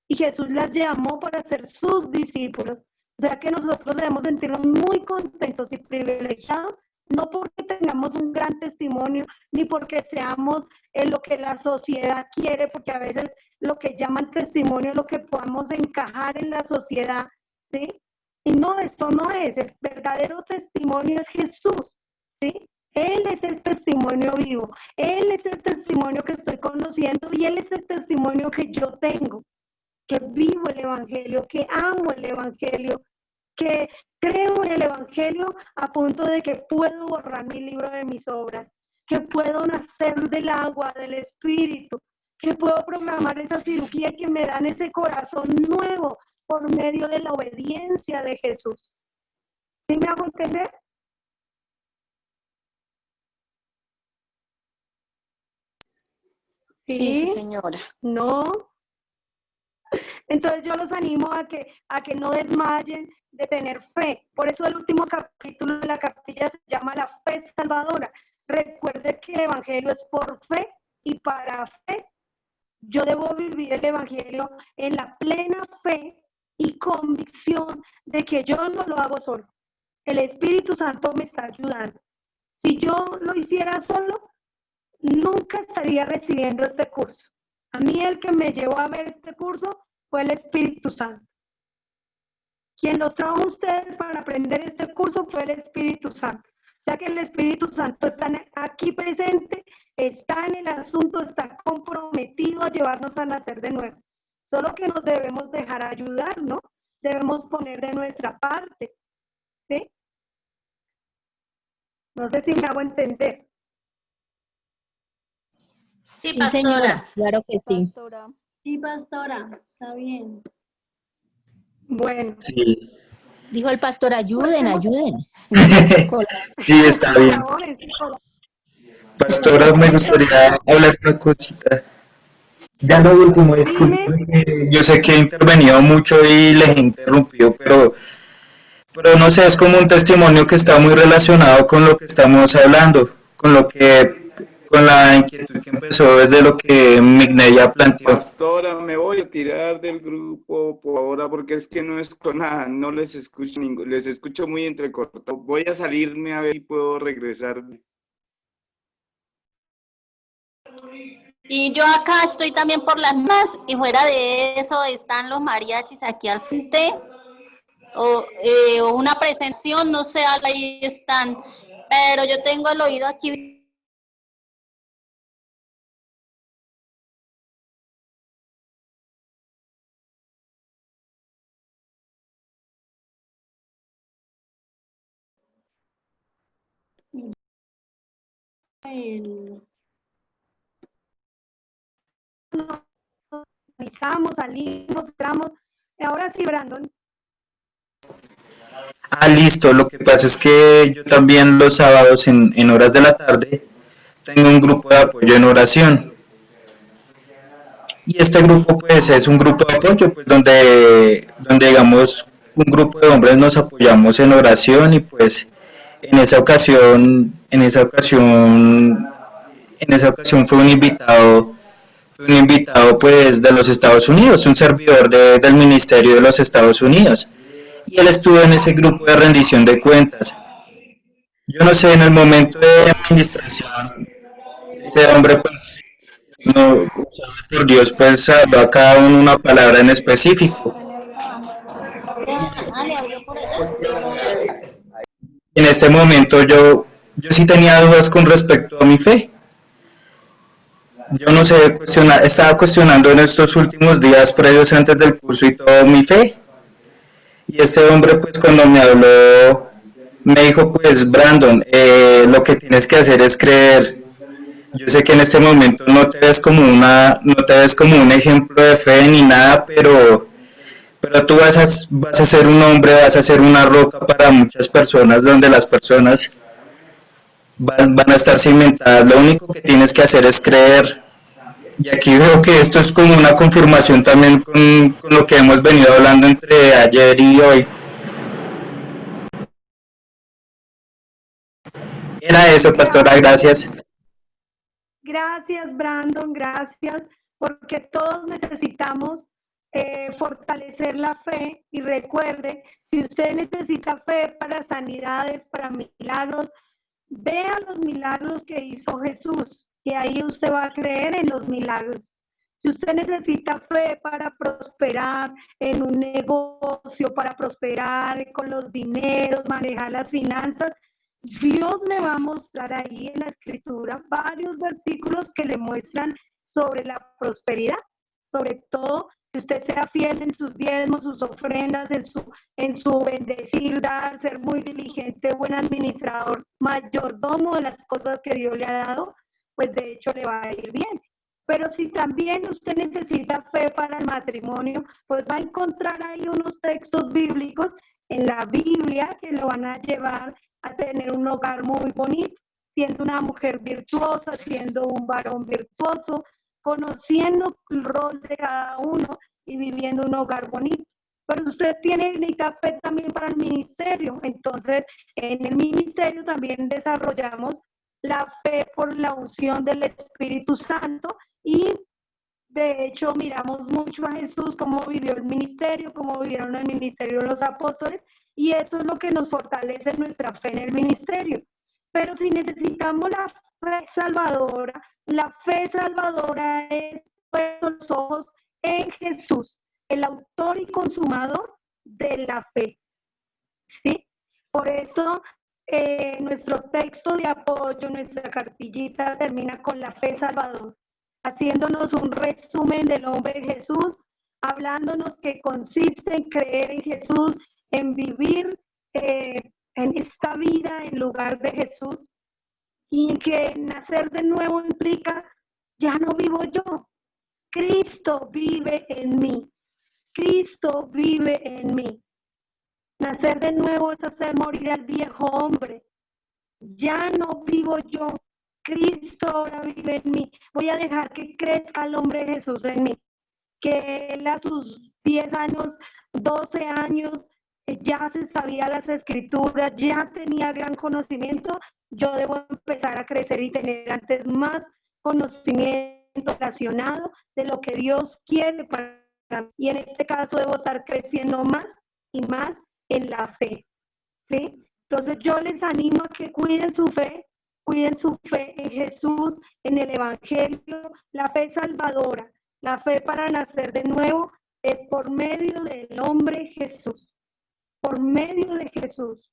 y Jesús las llamó para ser sus discípulos. O sea que nosotros debemos sentirnos muy contentos y privilegiados, no porque tengamos un gran testimonio, ni porque seamos lo que la sociedad quiere, porque a veces lo que llaman testimonio es lo que podamos encajar en la sociedad, ¿sí? Y no, esto no es, el verdadero testimonio es Jesús, ¿sí? Él es el testimonio vivo, Él es el testimonio que estoy conociendo y Él es el testimonio que yo tengo, que vivo el Evangelio, que amo el Evangelio, que creo en el Evangelio a punto de que puedo borrar mi libro de mis obras, que puedo nacer del agua, del Espíritu, que puedo programar esa cirugía y que me dan ese corazón nuevo por medio de la obediencia de Jesús. ¿Sí me hago entender? Sí, señora. No. Entonces yo los animo a que no desmayen de tener fe. Por eso el último capítulo de la capilla se llama la fe salvadora. Recuerde que el Evangelio es por fe y para fe. Yo debo vivir el Evangelio en la plena fe y convicción de que yo no lo hago solo. El Espíritu Santo me está ayudando. Si yo lo hiciera solo, nunca estaría recibiendo este curso. A mí el que me llevó a ver este curso fue el Espíritu Santo. Quien los trajo a ustedes para aprender este curso fue el Espíritu Santo. O sea que el Espíritu Santo está aquí presente, está en el asunto, está comprometido a llevarnos a nacer de nuevo. Solo que nos debemos dejar ayudar, ¿no? Debemos poner de nuestra parte, ¿sí? No sé si me hago entender. Sí, Sí, pastora. señora, claro que sí. Sí, pastora, está bien. Bueno. Sí, Dijo el pastor, ayuden, ayuden. sí, está bien. Pastora, me gustaría hablar una cosita. Ya lo último, disculpe, yo sé que he intervenido mucho y les he interrumpido, pero no sé, es como un testimonio que está muy relacionado con lo que estamos hablando, con la inquietud que empezó desde lo que Migneya planteó. Pastora, me voy a tirar del grupo por ahora porque es que no es con nada, no les escucho les escucho muy entrecortado. Voy a salirme a ver si puedo regresar. Y yo acá estoy también por las más, y fuera de eso están los mariachis aquí al frente, o una presenciación, no sé, ahí están, pero yo tengo el oído aquí. Pisamos, salimos, entramos. Ahora sí, Brandon. Ah, listo, lo que pasa es que yo también los sábados en horas de la tarde tengo un grupo de apoyo en oración. Y este grupo pues es un grupo de apoyo pues donde digamos un grupo de hombres nos apoyamos en oración y pues en esa ocasión fue un invitado pues de los Estados Unidos, un servidor del Ministerio de los Estados Unidos, y él estuvo en ese grupo de rendición de cuentas. Yo no sé, en el momento de administración, este hombre pues no, por Dios pues habló a cada uno una palabra en específico. En este momento yo yo sí tenía dudas con respecto a mi fe. Yo no sé, estaba cuestionando en estos últimos días previos antes del curso y todo mi fe. Y este hombre, pues cuando me habló, me dijo, pues Brandon, lo que tienes que hacer es creer. Yo sé que en este momento no te ves como un ejemplo de fe ni nada, pero tú vas a ser un hombre, vas a ser una roca para muchas personas, donde las personas van a estar cimentadas. Lo único que tienes que hacer es creer. Y aquí veo que esto es como una confirmación también con lo que hemos venido hablando entre ayer y hoy. Era eso, pastora, gracias. Gracias, Brandon, gracias, porque todos necesitamos fortalecer la fe y recuerde, si usted necesita fe para sanidades, para milagros, vea los milagros que hizo Jesús y ahí usted va a creer en los milagros. Si usted necesita fe para prosperar en un negocio, para prosperar con los dineros, manejar las finanzas, Dios le va a mostrar ahí en la escritura varios versículos que le muestran sobre la prosperidad, sobre todo que usted sea fiel en sus diezmos, sus ofrendas, en su bendecir, dar, ser muy diligente, buen administrador, mayordomo de las cosas que Dios le ha dado, pues de hecho le va a ir bien. Pero si también usted necesita fe para el matrimonio, pues va a encontrar ahí unos textos bíblicos en la Biblia que lo van a llevar a tener un hogar muy bonito, siendo una mujer virtuosa, siendo un varón virtuoso, conociendo el rol de cada uno y viviendo un hogar bonito. Pero usted necesita fe también para el ministerio. Entonces, en el ministerio también desarrollamos la fe por la unción del Espíritu Santo y de hecho miramos mucho a Jesús, cómo vivió el ministerio, cómo vivieron el ministerio los apóstoles y eso es lo que nos fortalece nuestra fe en el ministerio. Pero si necesitamos la fe salvadora es puestos los ojos en Jesús, el autor y consumador de la fe. ¿Sí? Por eso nuestro texto de apoyo, nuestra cartillita termina con la fe salvadora, haciéndonos un resumen del nombre de Jesús, hablándonos que consiste en creer en Jesús, en vivir en esta vida en lugar de Jesús y en que nacer de nuevo implica ya no vivo yo, Cristo vive en mí, Cristo vive en mí. Nacer de nuevo es hacer morir al viejo hombre. Ya no vivo yo, Cristo ahora vive en mí. Voy a dejar que crezca el hombre de Jesús en mí. Que él a sus 10 años, 12 años, ya se sabía las escrituras, ya tenía gran conocimiento. Yo debo empezar a crecer y tener antes más conocimiento relacionado de lo que Dios quiere para mí. Y en este caso debo estar creciendo más y más en la fe, ¿sí? Entonces yo les animo a que cuiden su fe en Jesús, en el Evangelio, la fe salvadora, la fe para nacer de nuevo es por medio del hombre Jesús, por medio de Jesús.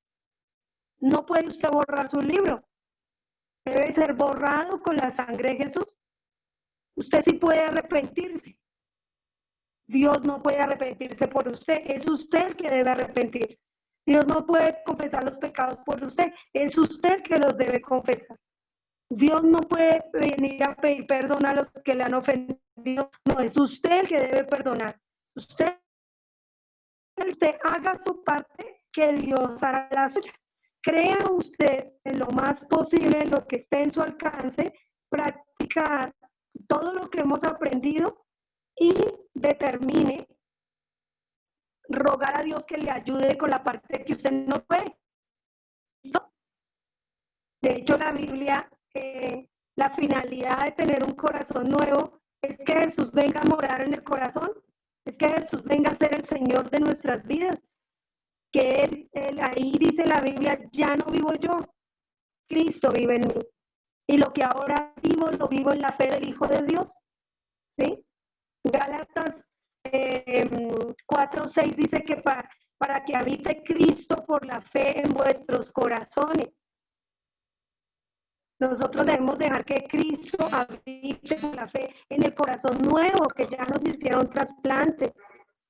No puede usted borrar su libro, debe ser borrado con la sangre de Jesús. Usted sí puede arrepentirse. Dios no puede arrepentirse por usted, es usted el que debe arrepentirse. Dios no puede confesar los pecados por usted, es usted que los debe confesar. Dios no puede venir a pedir perdón a los que le han ofendido, no, es usted el que debe perdonar. Usted haga su parte, que Dios hará la suya. Crea usted en lo más posible, lo que esté en su alcance, practicar todo lo que hemos aprendido y determine rogar a Dios que le ayude con la parte que usted no puede. ¿Listo? De hecho, la Biblia, la finalidad de tener un corazón nuevo es que Jesús venga a morar en el corazón, es que Jesús venga a ser el Señor de nuestras vidas, que él ahí dice la Biblia, ya no vivo yo, Cristo vive en mí. Y lo que ahora vivo, lo vivo en la fe del Hijo de Dios. ¿Sí? Gálatas 4:6 dice que para que habite Cristo por la fe en vuestros corazones. Nosotros debemos dejar que Cristo habite con la fe en el corazón nuevo, que ya nos hicieron trasplante.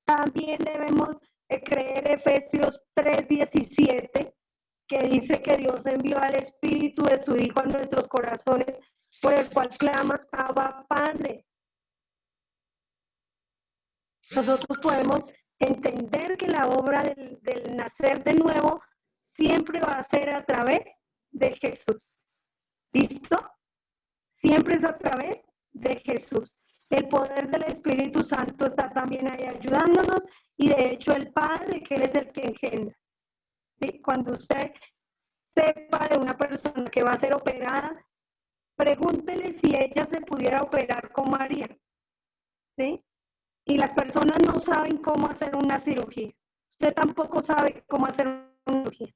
También debemos creer Efesios 3:17, que dice que Dios envió al Espíritu de su Hijo a nuestros corazones, por el cual clama, Abba, Padre. Nosotros podemos entender que la obra del nacer de nuevo siempre va a ser a través de Jesús. ¿Listo? Siempre es a través de Jesús. El poder del Espíritu Santo está también ahí ayudándonos, y de hecho el Padre, que Él es el que engendra. ¿Sí? Cuando usted sepa de una persona que va a ser operada, pregúntele si ella se pudiera operar como María. ¿Sí? Y las personas no saben cómo hacer una cirugía. Usted tampoco sabe cómo hacer una cirugía.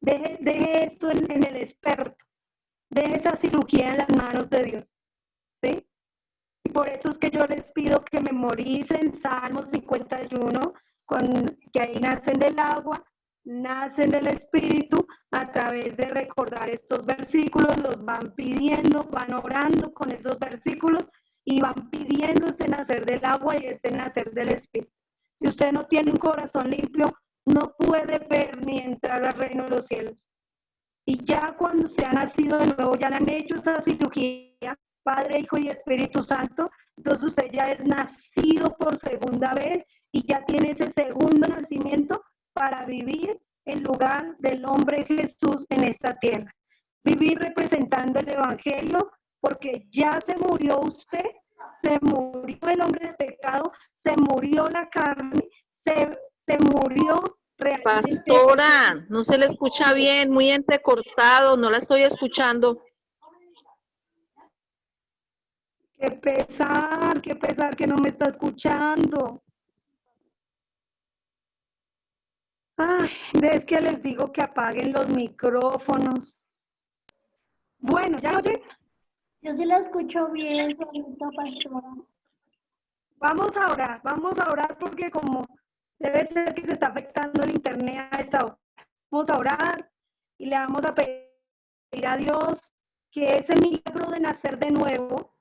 Deje esto en el experto. Deje esa cirugía en las manos de Dios. ¿Sí? Y por eso es que yo les pido que memoricen Salmos 51, que ahí nacen del agua, nacen del Espíritu, a través de recordar estos versículos, los van pidiendo, van orando con esos versículos y van pidiendo este nacer del agua y este nacer del Espíritu. Si usted no tiene un corazón limpio, no puede ver ni entrar al reino de los cielos. Y ya cuando usted ha nacido de nuevo, ya le han hecho esa cirugía, Padre, Hijo y Espíritu Santo, entonces usted ya es nacido por segunda vez y ya tiene ese segundo nacimiento para vivir en lugar del hombre Jesús en esta tierra. Vivir representando el Evangelio, porque ya se murió usted, se murió el hombre de pecado, se murió la carne, se murió realmente. Pastora, no se le escucha bien, muy entrecortado, no la estoy escuchando. Qué pesar que no me está escuchando. Ay, es que les digo que apaguen los micrófonos. Bueno, ¿ya lo oyen? Yo sí la escucho bien, señorita pastora. Vamos a orar porque como debe ser que se está afectando el internet a esta hora. Vamos a orar y le vamos a pedir a Dios que ese milagro de nacer de nuevo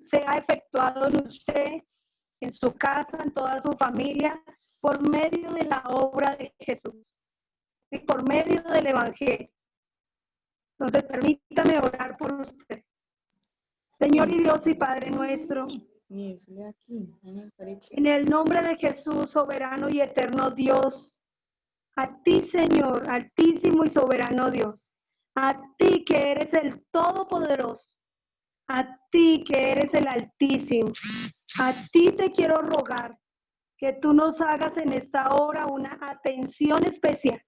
sea efectuado en usted, en su casa, en toda su familia, por medio de la obra de Jesús y por medio del Evangelio. Entonces, permítame orar por usted. Señor y Dios y Padre nuestro, en el nombre de Jesús, soberano y eterno Dios, a ti, Señor, altísimo y soberano Dios, a ti que eres el Todopoderoso, a ti que eres el Altísimo, a ti te quiero rogar que tú nos hagas en esta hora una atención especial,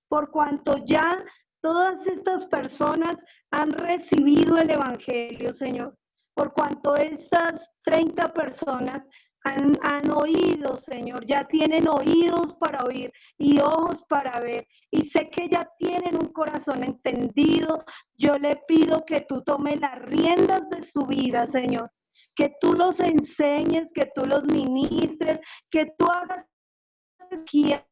por cuanto ya todas estas personas han recibido el Evangelio, Señor, por cuanto estas 30 personas han oído, Señor, ya tienen oídos para oír y ojos para ver, y sé que ya tienen un corazón entendido. Yo le pido que tú tomes las riendas de su vida, Señor, que tú los enseñes, que tú los ministres, que tú hagas guía.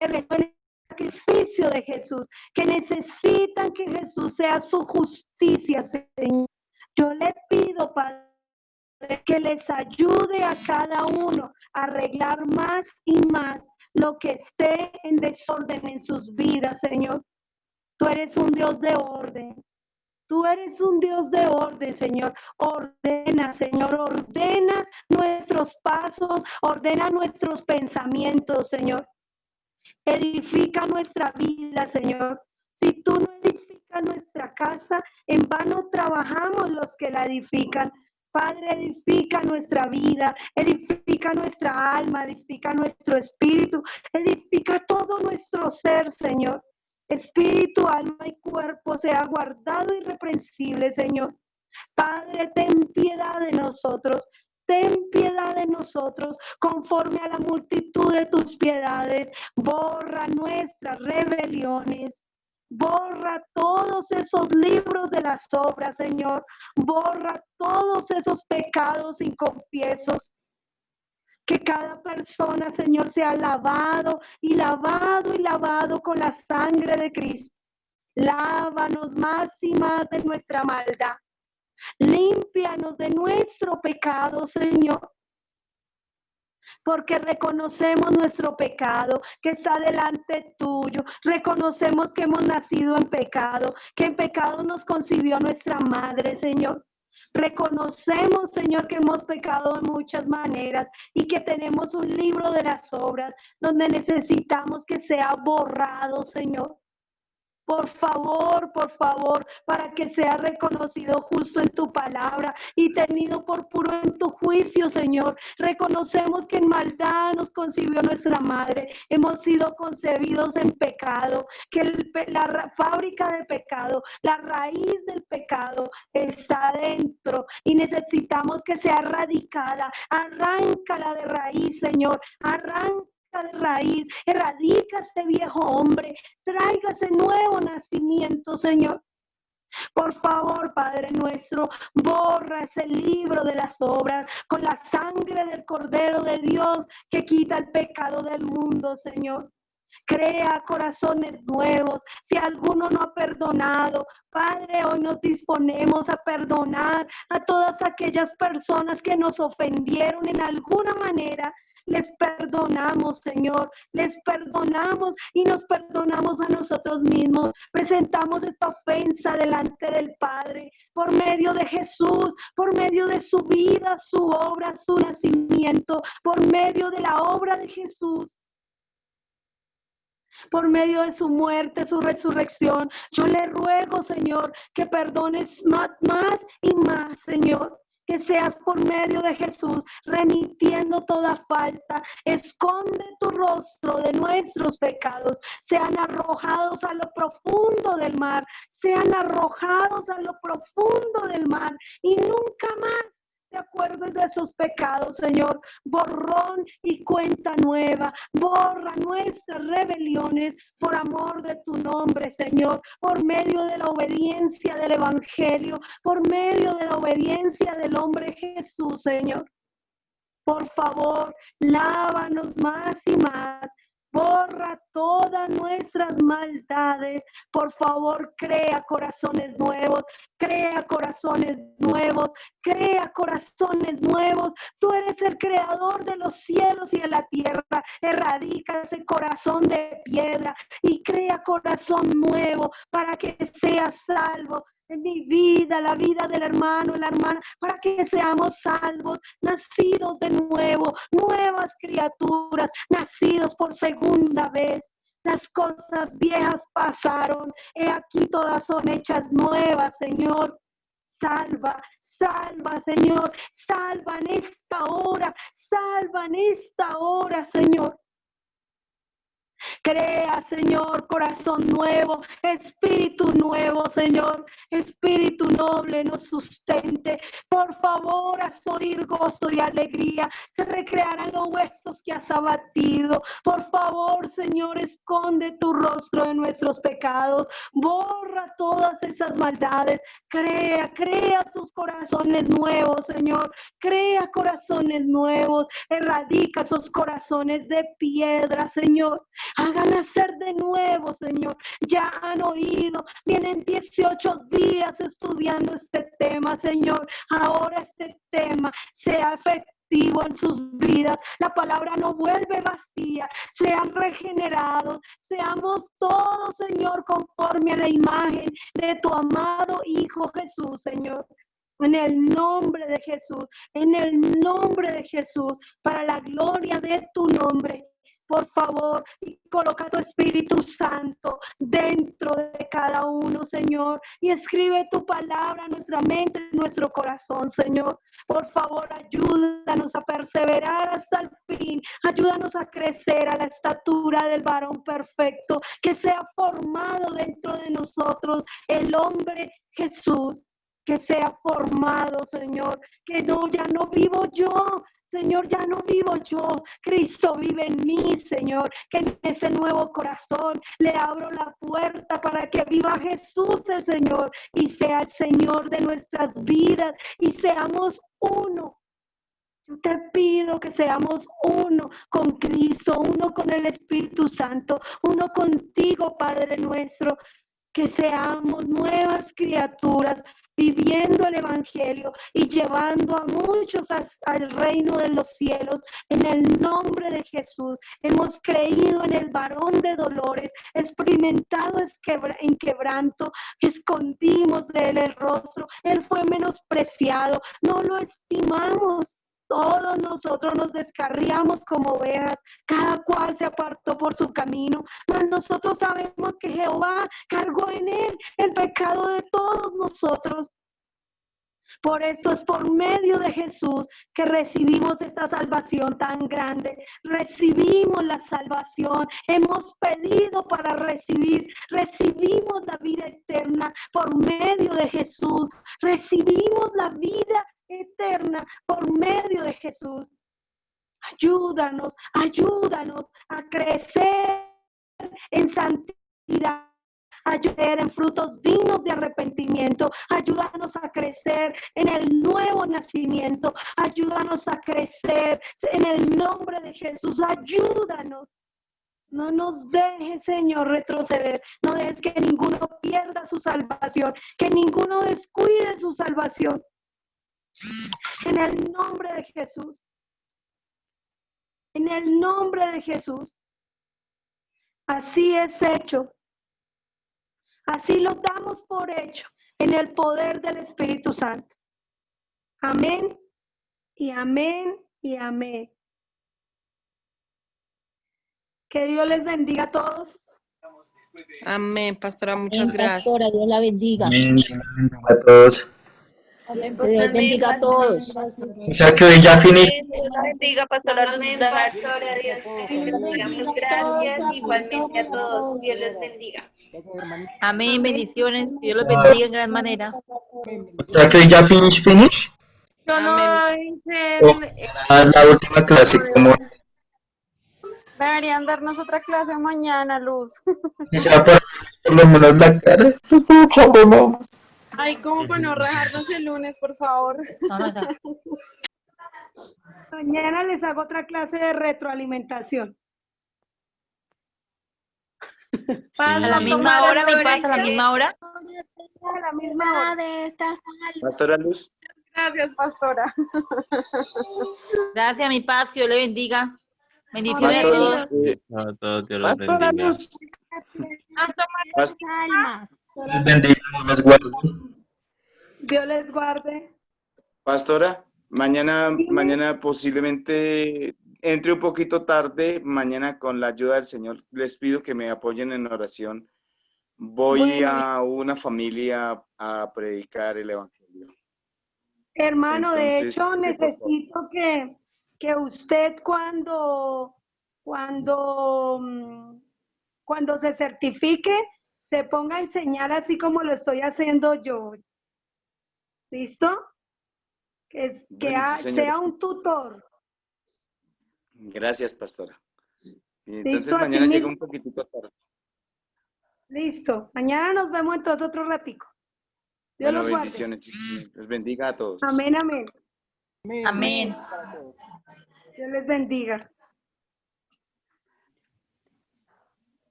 El sacrificio de Jesús, que necesitan que Jesús sea su justicia, Señor. Yo le pido, Padre, que les ayude a cada uno a arreglar más y más lo que esté en desorden en sus vidas, Señor. Tú eres un Dios de orden. Tú eres un Dios de orden, Señor. Ordena, Señor, ordena nuestros pasos, ordena nuestros pensamientos, Señor. Edifica nuestra vida, Señor. Si tú no edificas nuestra casa, en vano trabajamos los que la edifican. Padre, edifica nuestra vida, edifica nuestra alma, edifica nuestro espíritu, edifica todo nuestro ser, Señor. Espíritu, alma y cuerpo sea guardado irreprensible, Señor. Padre, ten piedad de nosotros. Ten piedad de nosotros, conforme a la multitud de tus piedades. Borra nuestras rebeliones. Borra todos esos libros de las obras, Señor. Borra todos esos pecados inconfiesos. Que cada persona, Señor, sea lavado y lavado y lavado con la sangre de Cristo. Lávanos más y más de nuestra maldad. Límpianos de nuestro pecado, Señor. Porque reconocemos nuestro pecado que está delante tuyo. Reconocemos que hemos nacido en pecado, que en pecado nos concibió nuestra madre, Señor. Reconocemos, Señor, que hemos pecado de muchas maneras y que tenemos un libro de las obras donde necesitamos que sea borrado, Señor. Por favor, para que sea reconocido justo en tu palabra y tenido por puro en tu juicio, Señor. Reconocemos que en maldad nos concibió nuestra madre. Hemos sido concebidos en pecado, que la fábrica de pecado, la raíz del pecado está dentro y necesitamos que sea erradicada. Arráncala de raíz, Señor. Arráncala de raíz, erradica este viejo hombre, traiga ese nuevo nacimiento, Señor. Por favor, Padre nuestro, borra ese libro de las obras con la sangre del Cordero de Dios que quita el pecado del mundo, Señor. Crea corazones nuevos. Si alguno no ha perdonado, Padre, hoy nos disponemos a perdonar a todas aquellas personas que nos ofendieron en alguna manera. Les perdonamos, Señor, les perdonamos y nos perdonamos a nosotros mismos. Presentamos esta ofensa delante del Padre por medio de Jesús, por medio de su vida, su obra, su nacimiento, por medio de la obra de Jesús. Por medio de su muerte, su resurrección, yo le ruego, Señor, que perdones más y más, Señor. Que seas por medio de Jesús remitiendo toda falta. Esconde tu rostro de nuestros pecados. Sean arrojados a lo profundo del mar. Sean arrojados a lo profundo del mar. Y nunca más te acuerdes de esos pecados, Señor. Borrón y cuenta nueva. Borra nuestras rebeliones por amor de tu nombre, Señor. Por medio de la obediencia del Evangelio. Por medio de la obediencia del hombre Jesús, Señor. Por favor, lávanos más y más. Borra todas nuestras maldades. Por favor, crea corazones nuevos. Crea corazones nuevos. Crea corazones nuevos. Tú eres el creador de los cielos y de la tierra. Erradica ese corazón de piedra y crea corazón nuevo para que seas salvo. En mi vida, la vida del hermano, la hermana, para que seamos salvos, nacidos de nuevo, nuevas criaturas, nacidos por segunda vez. Las cosas viejas pasaron, he aquí todas son hechas nuevas, Señor. Salva, salva, Señor, salva en esta hora, Señor. Crea, Señor, corazón nuevo, espíritu nuevo, Señor, espíritu noble nos sustente. Por favor, haz oír gozo y alegría. Se recrearán los huesos que has abatido. Por favor, Señor, esconde tu rostro de nuestros pecados. Borra todas esas maldades. Crea sus corazones nuevos, Señor. Crea corazones nuevos. Erradica esos corazones de piedra, Señor. Hagan nacer de nuevo, Señor. Ya han oído. Vienen 18 días estudiando este tema, Señor. Ahora este tema sea efectivo en sus vidas. La palabra no vuelve vacía. Sean regenerados. Seamos todos, Señor, conforme a la imagen de tu amado Hijo Jesús, Señor. En el nombre de Jesús. En el nombre de Jesús. Para la gloria de tu nombre. por favor, y coloca tu Espíritu Santo dentro de cada uno, Señor, y escribe tu palabra en nuestra mente, en nuestro corazón, Señor. Por favor, ayúdanos a perseverar hasta el fin, ayúdanos a crecer a la estatura del varón perfecto, que sea formado dentro de nosotros el hombre Jesús, que sea formado, Señor, que no, ya no vivo yo, Señor, ya no vivo yo, Cristo vive en mí, Señor, que en ese nuevo corazón le abro la puerta para que viva Jesús el Señor y sea el Señor de nuestras vidas y seamos uno. Yo te pido que seamos uno con Cristo, uno con el Espíritu Santo, uno contigo, Padre nuestro, que seamos nuevas criaturas, viviendo el Evangelio y llevando a muchos al reino de los cielos, en el nombre de Jesús. Hemos creído en el varón de dolores, experimentado en quebranto, que escondimos de él el rostro. Él fue menospreciado, no lo estimamos. Todos nosotros nos descarriamos como ovejas, cada cual se apartó por su camino, mas nosotros sabemos que Jehová cargó en él el pecado de todos nosotros. Por esto es por medio de Jesús que recibimos esta salvación tan grande. Recibimos la salvación, hemos pedido para recibimos la vida eterna por medio de Jesús. Recibimos la vida eterna por medio de Jesús. Ayúdanos a crecer en santidad, ayudar en frutos dignos de arrepentimiento, ayúdanos a crecer en el nuevo nacimiento, ayúdanos a crecer en el nombre de Jesús, ayúdanos. No nos dejes, Señor, retroceder, no dejes que ninguno pierda su salvación, que ninguno descuide su salvación. En el nombre de Jesús. En el nombre de Jesús. Así es hecho. Así lo damos por hecho en el poder del Espíritu Santo. Amén y amén y amén. Que Dios les bendiga a todos. Amén, pastora, muchas gracias. Pastora, Dios la bendiga. Amén. A todos. Que Dios bendiga a todos. O sea que hoy ya finished. Dios la bendiga, pastora Luz Dari. Pastora, Dios te bendiga. Muchas gracias. Igualmente a todos. Dios les bendiga. Amén, bendiciones. Dios los bendiga en gran manera. O sea que hoy ya finish. Yo no hice La última clase, como Deberían darnos otra clase mañana, Luz. ya por lo menos la cara. Ay, ¿cómo para no rajarnos el lunes, por favor? Mañana les hago otra clase de retroalimentación. ¿A la misma hora, mi paz? ¿A la misma hora? A la misma hora. Pastora Luz. Gracias, pastora. Gracias, mi paz, que Dios le bendiga. Bendiciones a Pastora, todos. A todos, Dios los Pastora bendiga. Luz. Les bendiga, les guarde. Dios les guarde. Pastora, mañana posiblemente entre un poquito tarde, mañana con la ayuda del Señor, les pido que me apoyen en oración. Voy a una familia a predicar el Evangelio. Hermano, de Entonces, hecho, por necesito que usted cuando se certifique, se ponga a enseñar así como lo estoy haciendo yo. ¿Listo? Bueno, sí, señora. Sea un tutor. Gracias, pastora. Y entonces Listo, mañana así llega mismo. un poquitito tarde. Listo. Mañana nos vemos entonces otro ratico. Dios Bueno, los guarde. bendiciones. Les bendiga a todos. Amén, amén. Amén. Dios les bendiga.